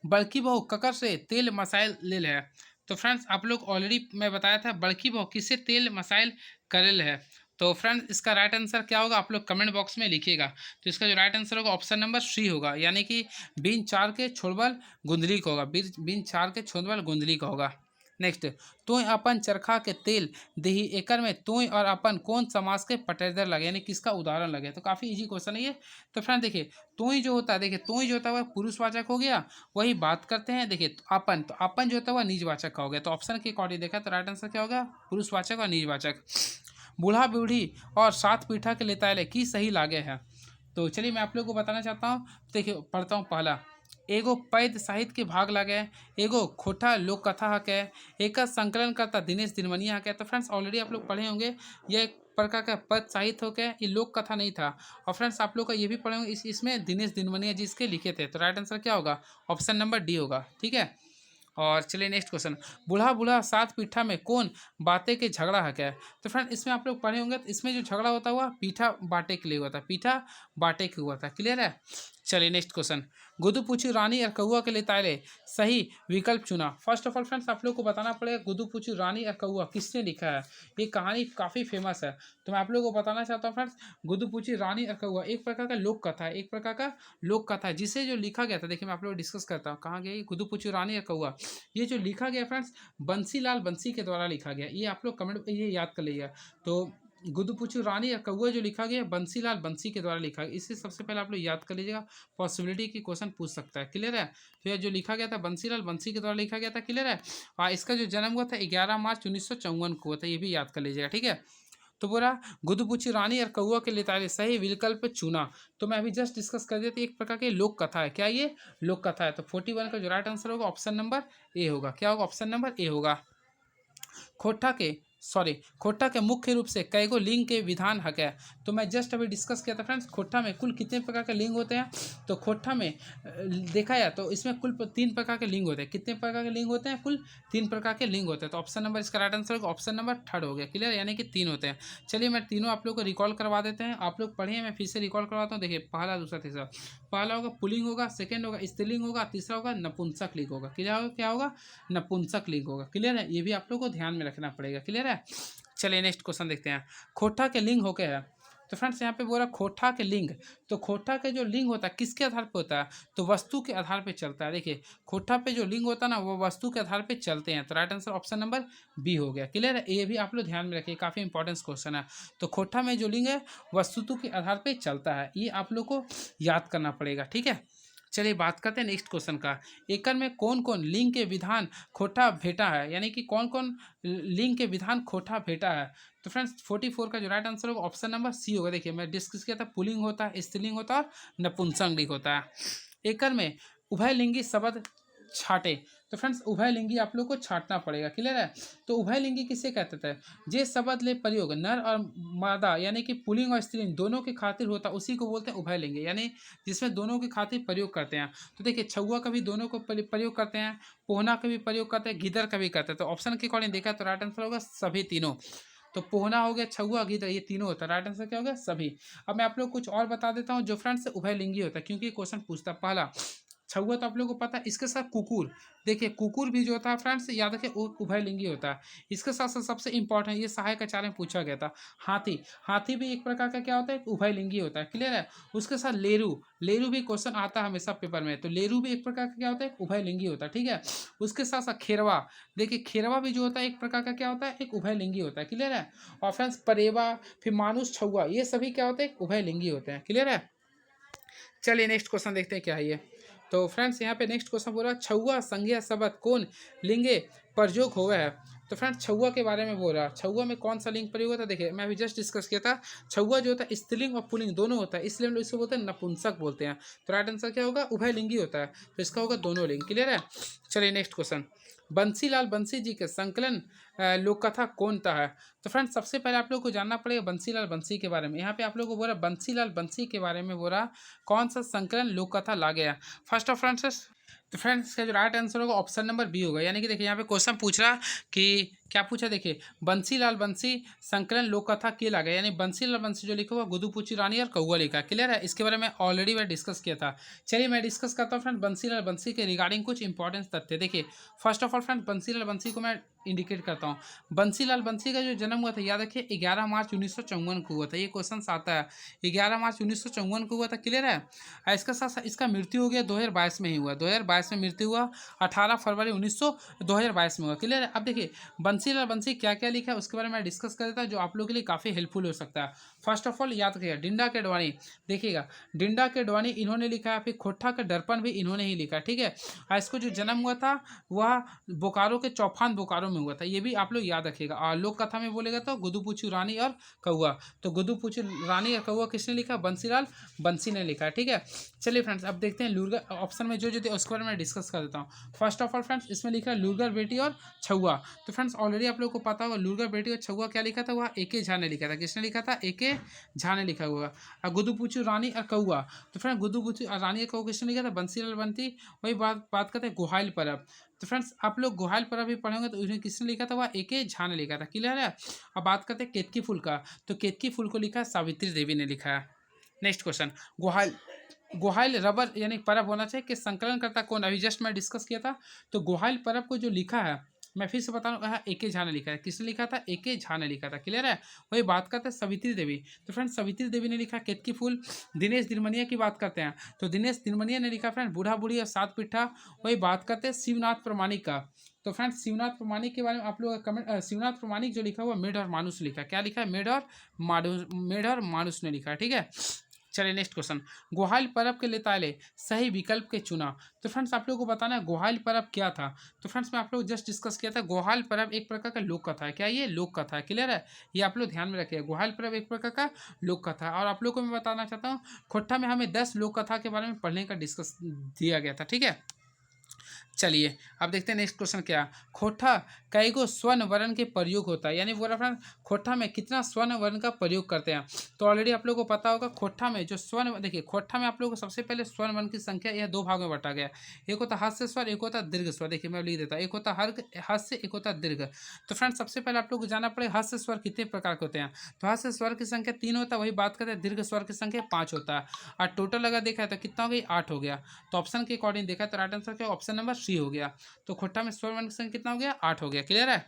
Speaker 1: बड़की बहू ककर से तेल मसाइल ले है। तो फ्रेंड्स आप लोग ऑलरेडी मैं बताया था बड़की बहू किससे तेल मसाइल करेल है। तो फ्रेंड्स इसका राइट आंसर क्या होगा आप लोग कमेंट बॉक्स में लिखिएगा। तो इसका जो राइट आंसर होगा ऑप्शन नंबर 3 होगा, यानी कि बीन चार के छोड़बल गुंदली का होगा। बीन चार के छोड़बल गुंदली का होगा। नेक्स्ट, तोय अपन चरखा के तेल दही एकर में तोय और अपन कौन समास के पटेदर लगे, यानी किसका उदाहरण लगे। तो काफ़ी इजी क्वेश्चन है ये। तो फ्रेंड देखिए तोय जो होता है, देखिए तोय जो होता है वह पुरुषवाचक हो गया। वही बात करते हैं देखिए तो अपन जो होता है वह निजवाचक का हो गया। तो ऑप्शन के अकॉर्डिंग देखा तो राइट आंसर क्या होगा? पुरुषवाचक और निजवाचक। बूढ़ा बूढ़ी और सात पीठा के लेता की सही लागे है। तो चलिए मैं आप लोग को बताना चाहता हूँ। देखिए पढ़ता हूँ पहला। एगो पैद साहित्य के भाग लगे, एगो खोटा लोक कथा हके, एक संकलन करता दिनेश दिनमनिया हके। तो फ्रेंड्स ऑलरेडी आप लोग पढ़े होंगे यह एक प्रकार का पद साहित्य हो गया, ये लोक कथा नहीं था। और फ्रेंड्स आप लोग का ये भी पढ़े होंगे इसमें दिनेश दिनमनिया जी इसके लिखे थे। तो राइट आंसर क्या होगा? ऑप्शन नंबर डी होगा। ठीक है? और चलिए नेक्स्ट क्वेश्चन। बूढ़ा बूढ़ा सात पीठा में कौन बातें के झगड़ा है क्या? तो फ्रेंड इसमें आप लोग पढ़े होंगे तो इसमें जो झगड़ा होता हुआ पीठा बाटे के लिए हुआ था, पीठा बाटे के हुआ था। क्लियर है? चलिए नेक्स्ट क्वेश्चन। गुदू पूछी रानी और कौआ के लिए ताले सही विकल्प चुना। फर्स्ट ऑफ ऑल फ्रेंड्स आप लोग को बताना पड़ेगा गुदू पूछी रानी और कौआ किसने लिखा है। ये कहानी काफ़ी फेमस है। तो मैं आप लोगों को बताना चाहता हूँ फ्रेंड्स, गुदू पूछी रानी और कौआ एक प्रकार का लोक कथा है, एक प्रकार का लोक कथा है जिसे जो लिखा गया था। देखिए मैं आप लोग डिस्कस करता हूँ कहाँ गया गुदू पूछी रानी और कौआ। ये जो लिखा गया फ्रेंड्स बंसीलाल बंसी के द्वारा लिखा गया। ये आप लोग कमेंट ये याद कर लीजिएगा। तो गुदुपुचु रानी या कौआ जो लिखा गया बंसीलाल बंसी के द्वारा लिखा गया, इसे सबसे पहले आप लोग याद कर लीजिएगा। पॉसिबिलिटी की क्वेश्चन पूछ सकता है। क्लियर है? तो यह जो लिखा गया था बंसीलाल बंसी के द्वारा लिखा गया था। क्लियर है? और इसका जो जन्म हुआ था 11 मार्च 1954 को हुआ था, ये भी याद कर लीजिएगा। ठीक है? तो बोला गुदुपुची रानी और कौआ के लिए सही विकल्प चुना। तो मैं अभी जस्ट डिस्कस कर दिया था एक प्रकार की लोक कथा है। क्या ये लोक कथा है? तो 41 का जो राइट आंसर होगा ऑप्शन नंबर ए होगा। क्या होगा? ऑप्शन नंबर ए होगा। खोटा के मुख्य रूप से कईगो लिंग के विधान हक है। तो मैं जस्ट अभी डिस्कस किया था फ्रेंड्स खोटा में कुल कितने प्रकार के लिंग होते हैं। तो खोटा में देखा जाए तो इसमें कुल 3 प्रकार के लिंग होते हैं। कितने प्रकार के लिंग होते हैं? कुल 3 प्रकार के लिंग होते हैं। तो ऑप्शन नंबर इसका राइट आंसर होगा ऑप्शन नंबर 3 हो गया। क्लियर? यानी कि 3 होते हैं। चलिए मैं तीनों आप लोग को रिकॉल करवा देते हैं। आप लोग पढ़िए, मैं फिर से रिकॉल करवाता हूँ। देखिए पहला दूसरा तीसरा। पहला होगा पुलिंग होगा, सेकेंड होगा स्त्रीलिंग होगा, तीसरा होगा नपुंसक लिंग होगा। क्या होगा? नपुंसक लिंग होगा। क्लियर है? ये भी आप लोग को ध्यान में रखना पड़ेगा। क्लियर है? चलिए नेक्स्ट क्वेश्चन देखते हैं। खोटा के लिंग हो क्या है? तो फ्रेंड्स यहाँ पे बोला खोटा के लिंग। तो खोटा के जो लिंग होता है किसके आधार पे होता है? तो वस्तु के आधार पे चलता है। देखिए खोटा पे जो लिंग होता है ना वो वस्तु के आधार पे चलते हैं। तो right answer option number B हो गया। क्लियर है? ये भी आप लोग ध्यान में रखिए, काफ़ी इंपॉर्टेंट क्वेश्चन है। तो खोटा में जो लिंग है वस्तु के आधार पे चलता है, ये आप लोग को याद करना पड़ेगा। ठीक है? चलिए बात करते हैं नेक्स्ट क्वेश्चन का। एकड़ में कौन कौन लिंग के विधान खोटा भेटा है, यानी कि कौन कौन लिंग के विधान खोटा भेटा है। तो फ्रेंड्स 44 का जो राइट आंसर होगा ऑप्शन नंबर सी होगा। देखिए मैं डिस्कस किया था पुलिंग होता है, स्त्रीलिंग होता है और नपुंसक लिंग होता है। एकड़ में उभयलिंगी शब्द छाटे। तो फ्रेंड्स उभयलिंगी आप लोग को छाटना पड़ेगा, क्लियर है। तो उभयलिंगी किसे कहते थे? जे शब्द ले प्रयोग नर और मादा यानी कि पुल्लिंग और स्त्रीलिंग दोनों के खातिर होता उसी को बोलते हैं उभयलिंगी, यानी जिसमें दोनों के खातिर प्रयोग करते हैं। तो देखिए छुआ का भी दोनों को प्रयोग करते हैं, पोहना का भी प्रयोग करते हैं, गिदर का भी करते हैं। तो ऑप्शन के अकॉर्डिंग देखा तो राइट आंसर होगा सभी तीनों। तो पोहना हो गया, छुआ, गिदर, ये तीनों होता है। राइट आंसर क्या होगा? सभी। अब मैं आप लोग कुछ और बता देता हूँ जो फ्रेंड्स उभयलिंगी होता है, क्योंकि क्वेश्चन पूछता है। पहला छुआ तो आप लोगों को पता है, इसके साथ कुकुर। देखिए कुकुर भी जो होता है फ्रेंड्स याद रखिए उभयलिंगी होता है। इसके साथ साथ सबसे इंपॉर्टेंट, ये सहायक आचार्य में पूछा गया था, हाथी। हाथी भी एक प्रकार का क्या होता है? उभयलिंगी होता है, क्लियर है। उसके साथ लेरू, लेरू भी क्वेश्चन आता है हमेशा पेपर में, तो लेरू भी एक प्रकार का क्या होता है? उभयलिंगी होता है, ठीक है। उसके साथ साथ खेरवा, देखिए खेरवा भी जो होता है एक प्रकार का क्या होता है? एक उभयलिंगी होता है, क्लियर है। और फ्रेंड्स परेवा, फिर मानुष, छुआ, ये सभी क्या होते हैं? उभयलिंगी होते हैं, क्लियर है। चलिए नेक्स्ट क्वेश्चन देखते हैं क्या है ये। तो फ्रेंड्स यहाँ पे नेक्स्ट क्वेश्चन बोल रहा है छुआ संज्ञा शब्द कौन लिंगे प्रयोग हुआ है। तो फ्रेंड्स छुआ के बारे में बोल रहा है, छुआ में कौन सा लिंग प्रयोग होता है। देखिए मैं अभी जस्ट डिस्कस किया था, छुआ जो होता है स्त्रीलिंग और पुल्लिंग दोनों होता है, इसलिए हम लोग इसको बोलते हैं नपुंसक बोलते हैं। तो राइट आंसर क्या होगा? उभयलिंगी होता है, तो इसका होगा दोनों लिंग, क्लियर है। चलिए नेक्स्ट क्वेश्चन, बंसीलाल बंसी जी के संकलन लोक कथा कौन सा है। तो फ्रेंड्स सबसे पहले आप लोग को जानना पड़ेगा बंसीलाल बंसी के बारे में। यहाँ पे आप लोग को बोला बंसीलाल बंसी के बारे में बोला कौन सा संकलन लोक कथा ला गया। फर्स्ट ऑफ फ्रेंड्स, तो फ्रेंड्स इसका जो राइट आंसर होगा ऑप्शन नंबर बी होगा। यानी कि देखिए यहाँ पे क्वेश्चन पूछ रहा कि क्या पूछा, देखिए बंसीलाल बंसी संकलन लोक कथा के ला गया, यानी बंसीलाल बंसी जो लिखा हुआ गुदुपुची रानी और कौआ लिखा, क्लियर है। इसके बारे में ऑलरेडी मैं डिस्कस किया था। चलिए मैं डिस्कस करता हूँ फ्रेंड बंसीलाल बंसी के रिगार्डिंग कुछ इंपॉर्टेंट तथ्य। देखिए first of all friend Bansilal बंसी को मैं इंडिकेट करता हूँ। बंसीलाल बंसी का जो जन्म हुआ था याद रखिए 11 मार्च 1954 को हुआ था। ये क्वेश्चन आता है 11 मार्च 1954 को हुआ था, क्लियर है। इसका साथ इसका मृत्यु हो गया 2022 में ही हुआ, 2022 में मृत्यु हुआ, 18 फरवरी 2022 में हुआ, क्लियर है। अब देखिए बंसीलाल बंसी क्या क्या लिखा है उसके बारे में डिस्कस कर देता है, जो आप लोगों के लिए काफ़ी हेल्पफुल हो सकता है। फर्स्ट ऑफ ऑल याद रखिएगा डिंडा के डवानी, देखिएगा डिंडा के डवानी इन्होंने लिखा है, फिर खोट्ठा का दर्पण भी इन्होंने ही लिखा, ठीक है। और इसको जो जन्म हुआ था वह बोकारो के चौफान बोकारो में हुआ था, ये भी आप लोग याद रखिएगा। और लोक कथा में बोलेगा तो गुदुपुचू रानी और कौआ, तो गुदुपुचू रानी और कौआ किसने लिखा? बंसीलाल बंसी ने लिखा है, ठीक है। चलिए फ्रेंड्स अब देखते हैं लुरगर ऑप्शन में जो जो थे उसके बारे में डिस्कस कर देता हूँ। फर्स्ट ऑफ ऑल फ्रेंड्स इसमें लिखा है लुरगर बेटी और छुआ। तो फ्रेंड्स ऑलरेडी आप लोग को पता होगा लुरगर बेटी और छुआ क्या लिखा था, वह ए.के. झा ने लिखा था। किसने लिखा था? ए.के. झा ने लिखा हुआ। और गुदुपुचू रानी और कौआ, तो फ्रेंड गुदुपुचू रानी और कौआ किसने लिखा था? बंसीलाल बंसी। वही बात करते हैं गोहाइल परब। तो फ्रेंड्स आप लोग गोहाइल परब भी पढ़ेंगे तो उसने किसने लिखा था? वह ए.के. झा ने लिखा था, क्लियर है। अब बात करते हैं केतकी फूल का, तो केतकी फूल को लिखा है सावित्री देवी ने लिखा है। नेक्स्ट क्वेश्चन, गोहाइल गोहाइल रबर यानी परब होना चाहिए कि संकलन करता कौन? अभी जस्ट मैं डिस्कस किया था। तो गोहाइल परब को जो लिखा है मैं फिर से बता रहा हूँ, ए.के. झा ने लिखा है। किसने लिखा था? ए.के. झा ने लिखा था, क्लियर है। वही बात करते हैं सवित्री देवी, तो फ्रेंड सवित्री देवी ने लिखा केतकी फूल। दिनेश दिनमनिया की बात करते हैं, तो दिनेश दिनमनिया ने लिखा फ्रेंड बूढ़ा बूढ़ी और सात पिट्ठा। वही बात करते हैं शिवनाथ प्रमाणिक का, तो फ्रेंड्स शिवनाथ प्रमाणिक के बारे में आप लोग कमेंट, शिवनाथ प्रमाणिक जो लिखा हुआ मेढ और मानुष लिखा, क्या लिखा है? मेढ और मानुष ने लिखा, ठीक है। चलिए नेक्स्ट क्वेश्चन, गोहाइल परब के लेताले सही विकल्प के चुना। तो फ्रेंड्स आप लोगों को बताना है गोहाइल परब क्या था। तो फ्रेंड्स मैं आप लोग जस्ट डिस्कस किया था, गोहाइल परब एक प्रकार का लोक कथा है। क्या ये लोक कथा है? क्लियर है, ये आप लोग ध्यान में रखिए। गोहाइल परब एक प्रकार का लोक कथा है। और आप लोग को मैं बताना चाहता हूँ खोट्ठा में हमें 10 लोक कथा के बारे में पढ़ने का डिस्कस दिया गया था, ठीक है। चलिए अब देखते हैं नेक्स्ट क्वेश्चन क्या। खोट्ठा कई गो स्वर्ण वर्ण के प्रयोग होता है, यानी बोला फ्रेंड खोट्ठा में कितना स्वर्ण वर्ण का प्रयोग करते हैं। तो ऑलरेडी आप लोगों को पता होगा खोट्ठा में जो स्वर्ण, देखिए खोट्ठा में आप लोगों को सबसे पहले स्वर्ण वर्ण की संख्या यह 2 भाग में बांटा गया। एक होता हास्य स्वर, एक होता दीर्घ स्वर। देखिए मैं लिख देता हूँ, एक होता हास्य, एक होता दीर्घ। तो फ्रेंड सबसे पहले आप लोग को जाना पड़े हास्य स्वर कितने प्रकार के होते हैं। तो हास्य स्वर की संख्या 3 होता है, वही बात करते हैं दीर्घ स्वर की संख्या 5 होता है। और टोटल अगर देखा है तो कितना हो गई? 8 हो गया। तो ऑप्शन के अकॉर्डिंग देखा तो राइट आंसर क्या? ऑप्शन नंबर सी हो गया। तो खोट्ठा में स्वर वर्ण की संख्या कितना हो गया? 8 हो गया, क्लियर है।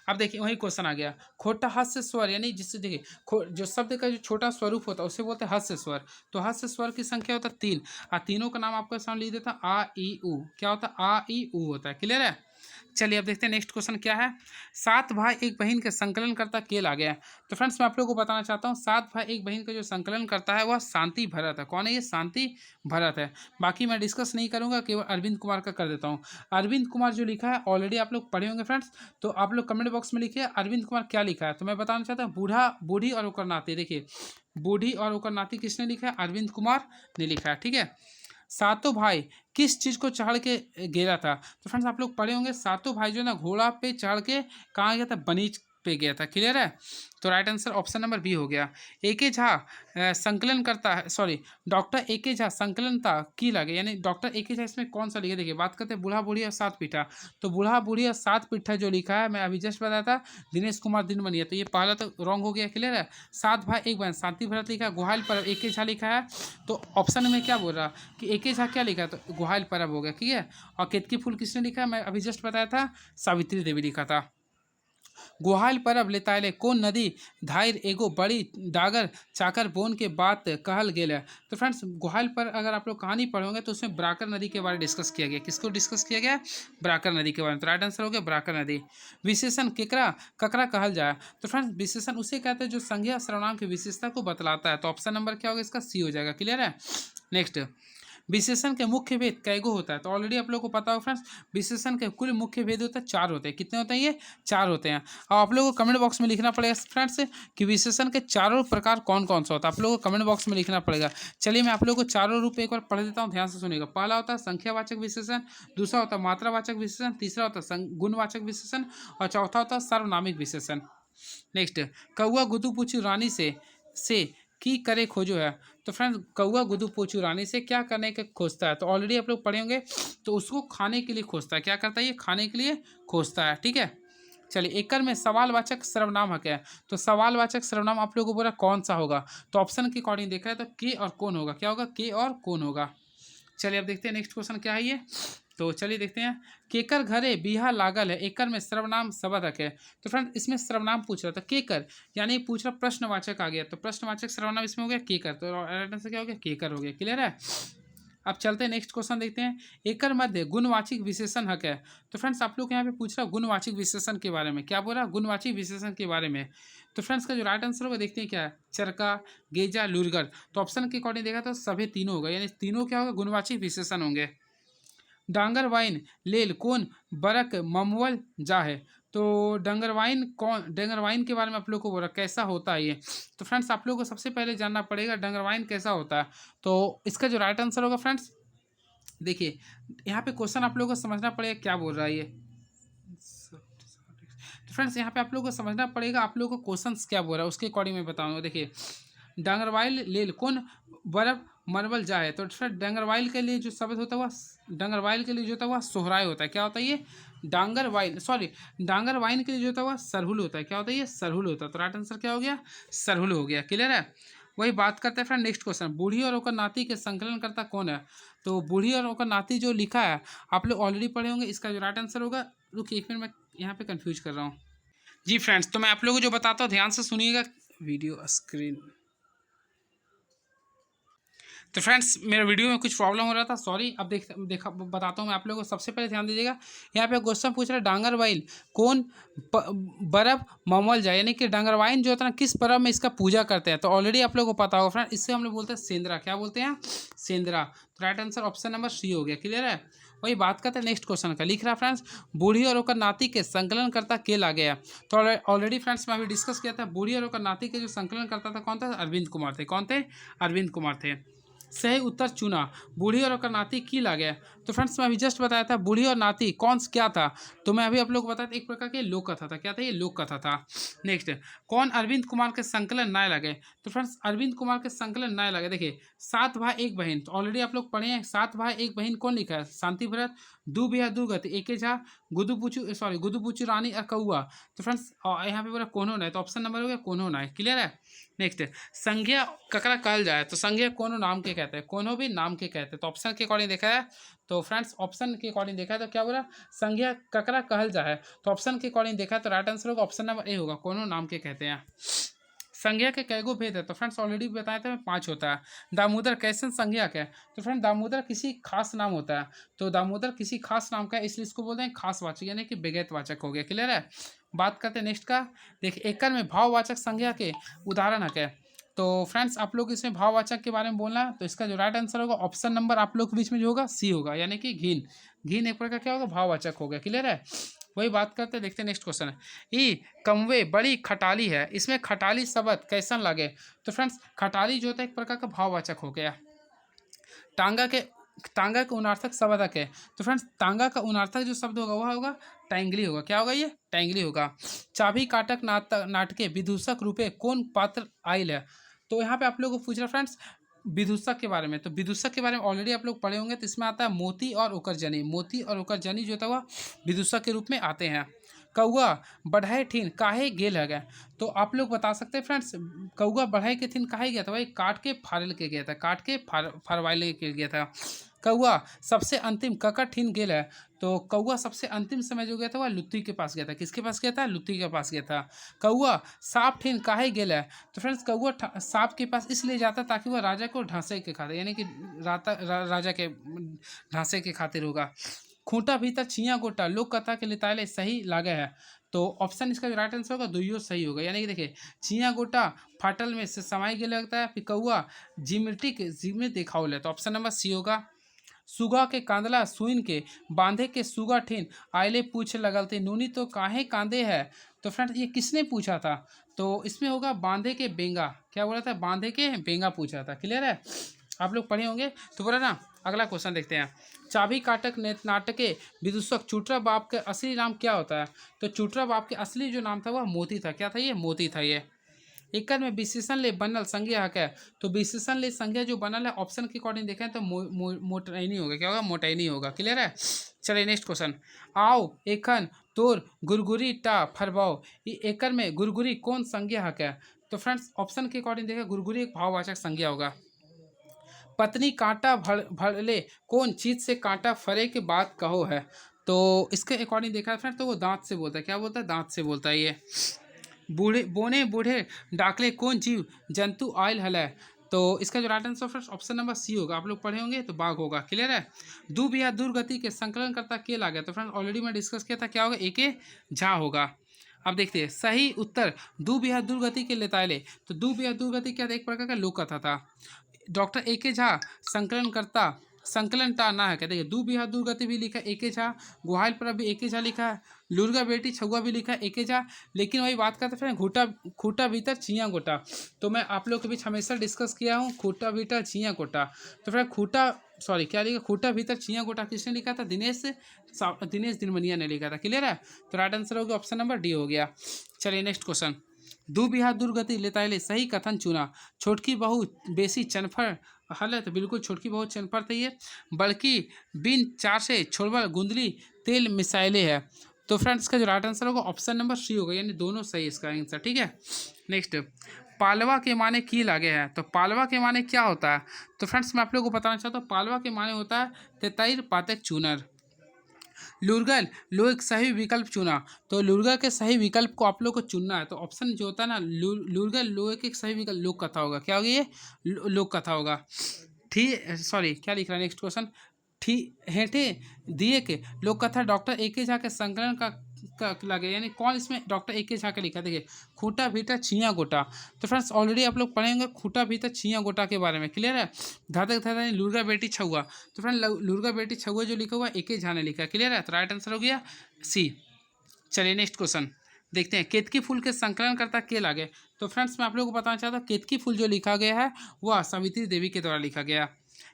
Speaker 1: अब देखिए वही क्वेश्चन आ गया, खोटा हास्य स्वर, यानी जिससे देखिए जो शब्द का जो छोटा स्वरूप होता है उसे बोलते हैं हास्य स्वर। तो हास्य स्वर की संख्या होता है 3, और तीनों का नाम आपका सामने लिख देता आ ई उ। क्या होता है? आ ई उ होता है, क्लियर है। चलिए अब देखते हैं नेक्स्ट क्वेश्चन क्या है। 7 भाई एक बहन के संकलन करता केल आ गया। तो फ्रेंड्स मैं आप लोगों को बताना चाहता हूँ 7 भाई एक बहन का जो संकलन करता है वह शांति भरत है। कौन है ये? शांति भरत है। बाकी मैं डिस्कस नहीं करूंगा, केवल अरविंद कुमार का कर देता हूँ। अरविंद कुमार जो लिखा है ऑलरेडी आप लोग पढ़े होंगे फ्रेंड्स, तो आप लोग कमेंट बॉक्स में लिखिए अरविंद कुमार क्या लिखा है। तो मैं बताना चाहता हूँ बूढ़ा बूढ़ी और ओकर नाती। देखिए बूढ़ी और ओकर नाती किसने लिखा है? अरविंद कुमार ने लिखा है, ठीक है। सातों भाई किस चीज़ को चढ़ के गिरा था? तो फ्रेंड्स आप लोग पढ़े होंगे, सातों भाई जो है ना घोड़ा पे चढ़ के कहाँ गया था? बनीच पे गया था। क्लियर है? तो right answer option number B हो गया। एके झा संकलन करता है, सॉरी, डॉक्टर एके झा संकलनता की लगे, यानी डॉक्टर एके झा इसमें कौन सा लिखा? देखिए बात करते हैं बूढ़ा बूढ़ी और सात पीठा। तो बूढ़ा बूढ़ी और सात पीठा जो लिखा है, मैं अभी जस्ट बताया था, दिनेश कुमार दिनमनिया, तो ये पहला तो रॉन्ग हो गया। क्लियर है? सात भाई एक बहन, शांति भरत लिखा है, गुहाल पर एके झा लिखा है। तो ऑप्शन में क्या बोल रहा कि एके झा क्या लिखा है? तो गुहाल परब हो गया। ठीक है? और केतकी फूल किसने लिखा है? मैं अभी जस्ट बताया था, सावित्री देवी लिखा था। गुहाल परब लेताले कौन नदी धायर एगो बड़ी डागर चाकर बोन के बात कहल गेल है। तो फ्रेंड्स गुहाल पर अगर आप लोग कहानी पढ़ोगे तो उसमें ब्राकर नदी के बारे में डिस्कस किया गया। किसको डिस्कस किया गया? ब्राकर नदी के बारे में। तो राइट आंसर हो गया ब्राकर नदी। विशेषण केकरा ककरा कहल जाए? तो फ्रेंड्स विशेषण उसे कहते हैं जो संज्ञा सर्वनाम की विशेषता को बतलाता है। तो ऑप्शन नंबर क्या होगा इसका? सी हो जाएगा। क्लियर है? नेक्स्ट, विशेषण के मुख्य भेद कैगो होता है? तो ऑलरेडी आप लोग को पता होगा फ्रेंड्स, विशेषण के कुल मुख्य भेद होता है चार होते हैं। कितने होते हैं? ये चार होते हैं। और आप लोगों को कमेंट बॉक्स में लिखना पड़ेगा फ्रेंड्स कि विशेषण के चारों प्रकार कौन कौन सा होता है। आप लोगों को कमेंट बॉक्स में लिखना पड़ेगा। चलिए मैं आप लोगों को चारों रूप एक बार पढ़ देता हूँ, ध्यान से सुनिएगा। पहला होता है संख्यावाचक विशेषण, दूसरा होता है मात्रावाचक विशेषण, तीसरा होता है गुणवाचक विशेषण और चौथा होता है सार्वनामिक विशेषण। नेक्स्ट, कौआ गुदू पूछू रानी से की करे खोजो है। तो फ्रेंड्स कौआ गुदू पूछू रानी से क्या करने के खोजता है? तो ऑलरेडी आप लोग पढ़े होंगे। तो उसको खाने के लिए खोजता है। क्या करता है? ये खाने के लिए खोजता है। ठीक है? चलिए, एकड़ में सवालवाचक सर्वनाम है क्या? तो सवालवाचक सर्वनाम आप लोगों को बोला कौन सा होगा? तो ऑप्शन के अकॉर्डिंग देखा है तो के और कौन होगा। क्या होगा? के और कौन होगा। चलिए अब देखते हैं नेक्स्ट क्वेश्चन क्या है ये। तो चलिए देखते हैं। केकर घरे बिहा लागल है, एकर में सर्वनाम शब्दक है। तो फ्रेंड इसमें सर्वनाम पूछ रहा था केकर, यानी पूछ रहा प्रश्नवाचक आ गया। तो प्रश्नवाचक सर्वनाम इसमें हो गया केकर। तो आंसर क्या हो गया? केकर हो गया। क्लियर है? अब चलते हैं नेक्स्ट क्वेश्चन देखते हैं। एकर मध्य गुणवाचक विशेषण है क्या? तो फ्रेंड्स आप लोग यहाँ पे पूछ रहा गुणवाचक विशेषण के बारे में। क्या बोल रहा? गुणवाचक विशेषण के बारे में। तो फ्रेंड्स का जो राइट आंसर होगा देखते हैं क्या है। चरका, गेजा, लुरगर। तो ऑप्शन के अकॉर्डिंग देखा तो सभी तीनों होगा, यानी तीनों क्या होगा? गुणवाचक विशेषण होंगे। डांगर वाइन लेल कौन बरक ममवल जा है? तो डंगर वाइन के बारे में आप लोग को बोला कैसा होता है ये। तो फ्रेंड्स आप लोग को सबसे पहले जानना पड़ेगा डंगर वाइन कैसा होता है। तो इसका जो राइट आंसर होगा फ्रेंड्स, देखिए यहाँ पे क्वेश्चन आप लोगों को समझना पड़ेगा क्या बोल रहा है ये। तो फ्रेंड्स यहाँ पे आप लोगों को समझना पड़ेगा आप लोगों को क्वेश्चन क्या बोल रहा है, उसके अकॉर्डिंग मैं बताऊंगा। देखिए डंगरवाइल लेल कौन बर्फ मरबल जा है। तो फ्रेंड डंगरवाइल के लिए जो शब्द होता है वह डंगरवाइल के लिए जो होता है वह सोहराय होता है। क्या होता है ये? डांगर वाइन, सॉरी डांगर वाइन के लिए जो होता है वह सरहुल होता है। क्या होता है? ये सरहुल होता है। तो राइट आंसर क्या हो गया? सरहुल हो गया। क्लियर है? वही बात करते हैं फ्रेंड नेक्स्ट क्वेश्चन, बूढ़ी और ओकर नाती के संकलन करता कौन है? तो बूढ़ी और ओकर नाती जो लिखा है आप लोग ऑलरेडी पढ़े होंगे। इसका जो राइट आंसर होगा, रुकिए एक मिनट मैं यहाँ पे कंफ्यूज कर रहा हूँ। जी फ्रेंड्स, तो मैं आप लोगों को जो बताता हूँ ध्यान से सुनिएगा। वीडियो स्क्रीन, तो फ्रेंड्स मेरे वीडियो में कुछ प्रॉब्लम हो रहा था, सॉरी। अब देखा बताता हूँ मैं आप लोगों को। सबसे पहले ध्यान दीजिएगा, यहाँ पे क्वेश्चन पूछ रहा है डांगरवाइल कौन बर्फ ममल जाए, यानी कि डांगरवाइन जो होता है ना किस पर्व में इसका पूजा करते हैं। तो ऑलरेडी आप लोगों को पता होगा फ्रेंड, इससे हम लोग बोलते हैं सेंद्रा। क्या बोलते हैं? सेंद्रा। तो right answer option number C हो गया। क्लियर है? वही बात करते हैं नेक्स्ट क्वेश्चन का। लिख रहा फ्रेंड्स बूढ़ी और ओकर नाती के संकलन करता के लागे है। तो ऑलरेडी फ्रेंड्स मैं अभी डिस्कस किया था, बूढ़ी और ओकर नाती के जो संकलन करता था कौन था? अरविंद कुमार थे। कौन थे? अरविंद कुमार थे। सही उत्तर चुना। बूढ़ी और ओकर नाती की लागे। तो फ्रेंड्स मैं अभी जस्ट बताया था बूढ़ी और नाती कौन क्या था। तो मैं अभी आप लोग को बताया था एक प्रकार के लोक कथा था। क्या था? ये लोक कथा था। नेक्स्ट, कौन अरविंद कुमार के संकलन नए लगे? तो फ्रेंड्स अरविंद कुमार के संकलन नए लगे। देखिए सात भाई एक बहन, तो ऑलरेडी आप लोग पढ़े हैं। सात भाई एक बहन कौन लिखा है? शांति भरत। दू बिहा दू गति एके झा, गुदू पूछू रानी और कौआ। तो फ्रेंड्स यहाँ पे बोला कोनो ना है, तो ऑप्शन नंबर हो गया कोनो ना है। क्लियर है? नेक्स्ट, संज्ञा ककरा कहल जाए? तो संज्ञा कोनो नाम के कहते हैं, कोनो भी नाम के कहते हैं। तो ऑप्शन के अकॉर्डिंग देखा है, तो फ्रेंड्स ऑप्शन के अकॉर्डिंग देखा है तो क्या बोला? संज्ञा ककरा कहल जाए। तो ऑप्शन के अकॉर्डिंग देखा है तो राइट आंसर होगा ऑप्शन नंबर ए होगा, कोनो नाम के कहते हैं। संज्ञा के कैगो भेद है? तो फ्रेंड्स ऑलरेडी बताया था 5 होता है। दामोदर कैसे संज्ञा का है? तो फ्रेंड दामोदर किसी खास नाम होता है। तो दामोदर किसी खास नाम का है, इसलिए इसको बोलते हैं खास वाचक, यानी कि विगत वाचक हो गया। क्लियर है? बात करते हैं नेक्स्ट का। देखिए एकड़ में भाववाचक संज्ञा के उदाहरण है क्या? तो फ्रेंड्स आप लोग इसमें भाववाचक के बारे में बोलना है, तो इसका जो राइट आंसर होगा ऑप्शन नंबर आप लोग के बीच में जो होगा सी होगा, यानी कि घीन। घीन एक प्रकार क्या होगा? भाववाचक हो गया। क्लियर है? वही बात करते हैं, देखते हैं नेक्स्ट क्वेश्चन है। ई कमवे बड़ी खटाली है, इसमें खटाली शब्द कैसन लगे? तो फ्रेंड्स खटाली जो होता है एक प्रकार का भाववाचक हो गया। टांगा के टांगा का उनार्थक शब्दक है। तो फ्रेंड्स टांगा का उनार्थक जो शब्द होगा वह होगा टैंगली होगा। क्या होगा ये? टैंगली होगा। चाबी काटक नाटके विदूषक रूपे कौन पात्र आयल है? तो यहाँ पे आप लोगों को पूछ रहा फ्रेंड्स विदूषक के बारे में। तो विदूषक के बारे में ऑलरेडी आप लोग पढ़े होंगे। तो इसमें आता है मोती और उकरजनी। मोती और उकरजनी जो था वह विदूषक के रूप में आते हैं। कौआ बढ़ाए ठीन काहे गेल है गया? तो आप लोग बता सकते हैं फ्रेंड्स कौआ बढ़ाए के ठीन काहे गया था? भाई काट के फाड़ल के गया था, काट के फाड़वाइल के गया था। कौआ सबसे अंतिम ककर ठीन गेल है? तो कौआ सबसे अंतिम समय जो गया था वह लुत्ती के पास गया था। किसके पास गया था? लुत्ती के पास गया था। कौआ सांप ठीन काहे गेल है? तो फ्रेंड्स कौआ सांप के पास इसलिए जाता ताकि वह राजा को ढांसे के खातिर, यानी कि राजा के ढांसे के खातिर होगा। खूंटा भीतर छिया गोटा लोक कथा के लिताले सही लागे है। तो ऑप्शन इसका जो राइट आंसर होगा दुइयो सही होगा। यानी कि देखिए छिया गोटा फाटल में से समाई के लगता है, फिर कौआ जिमटी के जी में देखा ले। तो ऑप्शन नंबर सी होगा। सुगा के कांदला सुइन के बांधे के सुगा ठीन आयले पूछ लगलते नूनी तो काहे कांदे है? तो फ्रेंड्स ये किसने पूछा था? तो इसमें होगा बांधे के बेंगा। क्या बोला था? बांधे के बेंगा पूछा था। क्लियर है? आप लोग पढ़े होंगे। तो बोला ना अगला क्वेश्चन देखते हैं। चाबी काटक नाटके विदूषक चूटरा बाप का असली नाम क्या होता है? तो चूटरा बाप के असली जो नाम था वह मोती था। क्या था ये? मोती था ये। एकर में विशेषण ले बनल संज्ञा है क्या? तो विशेषण ले संज्ञा जो बनल है ऑप्शन के अकॉर्डिंग देखें तो मोटैनी होगा। क्या होगा? मोटैनी होगा। क्लियर है? चलिए नेक्स्ट क्वेश्चन। आओ एखन तोर गुरगुरी टा फरबाओ एकर में गुरगुरी कौन संज्ञा है क्या? तो फ्रेंड्स ऑप्शन के अकॉर्डिंग देखें गुरगुरी एक भाववाचक संज्ञा होगा। पत्नी कांटा भरले कौन चीज से कांटा फरे के बाद कहो है? तो इसके अकॉर्डिंग देखा फ्रेंड तो वो दांत से बोलता है। क्या बोलता है? दांत से बोलता है ये। बूढ़े बोने बूढ़े डाकले कौन जीव जंतु आयल हल है? तो इसका जो right answer friends option number C होगा। आप लोग पढ़े होंगे तो बाघ होगा। क्लियर है? दूब या दुर्गति के संकलन करता के ला गया? तो फ्रेंड्स ऑलरेडी मैं डिस्कस किया था। क्या होगा? एके झा होगा। अब देखते हैं सही उत्तर दूब या दुर्गति के लेताले। तो दूब या दुर्गति क्या था? एक प्रकार का लोक कथा था। डॉक्टर ए के झा संकलनकर्ता संकलन टा ना है। कहते हैं दू बिहा दुर्गति भी लिखा है ए के झा, गुहाल पर भी ए के झा लिखा है, लुर्गा बेटी छुआ भी लिखा है ए के झा। लेकिन वही बात करते हैं घूटा खूटा भीतर छिया गोटा। तो मैं आप लोग के बीच हमेशा डिस्कस किया हूँ खूटा भीतर छिया गोटा। तो फिर खूटा सॉरी क्या लिखा? खूटा भीतर छिया गोटा किसने लिखा था? दिनेश दिनमनिया ने लिखा था। क्लियर है? तो राइट आंसर हो गया ऑप्शन नंबर डी हो गया। चलिए नेक्स्ट क्वेश्चन। दू बिहा दुर्गति लेताइले सही कथन चुना। छोटकी बहू बेसी चनफर हल है? तो बिल्कुल छोटकी बहू चनफर थी ये। बड़की बिन चार से छोड़वा गुंदली तेल मिसाइले है। तो फ्रेंड्स का जो राइट आंसर होगा ऑप्शन नंबर सी होगा। यानी दोनों सही इसका आंसर। ठीक है? नेक्स्ट पालवा के माने की लागे है? तो पालवा के माने क्या होता है? तो फ्रेंड्स मैं आप लोगों को बताना चाहता हूँ पालवा के माने होता है तेतैर पातक चूनर। लुर्गल लो एक सही विकल्प चुना। तो लुर्गा के सही विकल्प को आप लोग को चुनना है। तो ऑप्शन जो होता है ना लुर्गल लो एक सही विकल्प लोक कथा होगा। क्या होगी ये? लोक कथा होगा। ठीक सॉरी क्या लिख रहा है नेक्स्ट क्वेश्चन। ठीक हेठे दिए के लोक कथा डॉक्टर ए के झा के संकलन का लगे। यानी कौन इसमें डॉक्टर ए के झा के लिखा? देखिए खूटा भीतर छिया गोटा। तो फ्रेंड्स ऑलरेडी आप लोग पढ़ेंगे खूटा भीतर छिया गोटा के बारे में। क्लियर है? धाधक धाधा लुर्गा बेटी छुआ। तो फ्रेंड लुर्गा बेटी छुआ जो लिखा हुआ ए के झा ने लिखा है। क्लियर है? तो राइट आंसर हो गया सी। चलिए नेक्स्ट क्वेश्चन देखते हैं। केतकी फूल के संकलन करता के लागे? तो फ्रेंड्स मैं आप लोगों को बताना चाहता हूँ केतकी फूल जो लिखा गया है वह सावित्री देवी के द्वारा लिखा गया।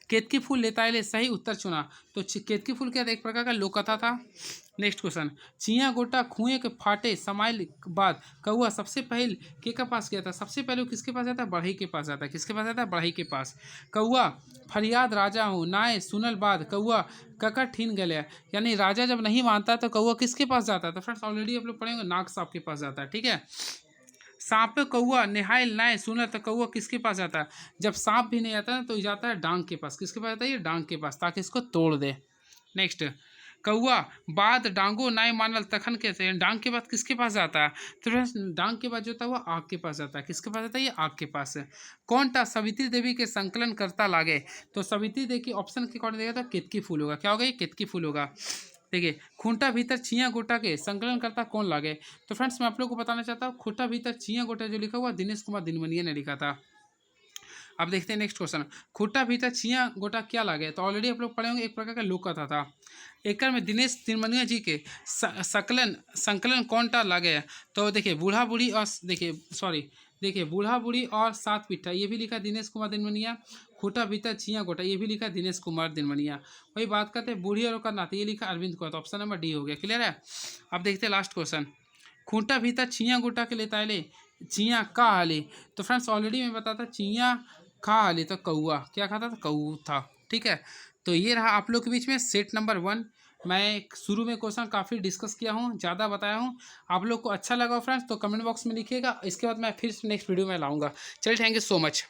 Speaker 1: केतकी फूल लेता है सही उत्तर चुना। तो केतकी फूल क्या था? एक प्रकार का लोक कथा था। Next question. चिया गोटा कुएं के फाटे समाइल बाद कौआ सबसे पहले के पास गया था? सबसे पहले वो किसके पास जाता है? बढ़ई के पास जाता है। किसके पास जाता है? बढ़ई के पास। कौआ फरियाद राजा हूँ नाय सुनल बाद कौआ ककर ठीन गया। यानी राजा जब नहीं मानता तो कौआ किसके पास जाता है? तो फ्रेंड्स ऑलरेडी आप लोग पढ़ेंगे नाग साहब के पास जाता है। ठीक है? सांप कौआ निहाय नाय सुना तो कौआ किसके पास जाता है? जब सांप भी नहीं आता ना तो जाता है डांग के पास। किसके पास जाता है? ये डांग के पास, ताकि इसको तोड़ दे। नेक्स्ट कौआ बाद डांगो नाय मानल तखन कैसे? डांग के बाद किसके पास जाता है? तो फ्रेंड्स डांग के बाद जो होता है वो आग के पास जाता है। किसके पास जाता है? ये आग के पास। कौन टा सवित्री देवी के संकलन करता लागे? तो सवित्री देवी ऑप्शन के अकॉर्डिंग देगा तो केतकी फूल होगा। क्या होगा? ये केतकी फूल होगा। देखिए खूंटा भीतर छिया गोटा के संकलन करता कौन लागे? तो फ्रेंड्स मैं आप लोग को बताना चाहता हूँ खूंटा भीतर छिया गोटा जो लिखा हुआ दिनेश कुमार दिनमनिया ने लिखा था। अब देखते हैं नेक्स्ट क्वेश्चन। खूटा भीतर छिया गोटा क्या लागे, तो ऑलरेडी आप लोग पढ़े होंगे, एक प्रकार का लोक कथा था। एकड़ में दिनेश तिनमनिया जी के सकलन संकलन कौन टा लागे है, तो देखिए बूढ़ा बूढ़ी और देखिए सॉरी देखिए बूढ़ा बूढ़ी और सात पिट्ठा ये भी लिखा दिनेश कुमार दिनमनिया। खूटा भीतर छिया गोटा ये भी लिखा दिनेश कुमार दिनमनिया। वही बात करते हैं बूढ़ी और नाते, ये लिखा अरविंद को, तो ऑप्शन नंबर डी हो गया। क्लियर है। अब देखते हैं लास्ट क्वेश्चन। खूंटा भीतर छिया गोटा के लेता है ले, चियाँ का हाले, तो फ्रेंड्स ऑलरेडी मैं बताता चियाँ खा हाले तो कौआ क्या खाता था, कौ था। ठीक है, तो ये रहा आप लोग के बीच में सेट नंबर 1। मैं शुरू में क्वेश्चन काफ़ी डिस्कस किया हूँ, ज़्यादा बताया हूँ। आप लोग को अच्छा लगा फ्रेंड्स तो कमेंट बॉक्स में लिखिएगा, इसके बाद मैं फिर नेक्स्ट वीडियो में लाऊंगा। चलिए, थैंक यू सो मच।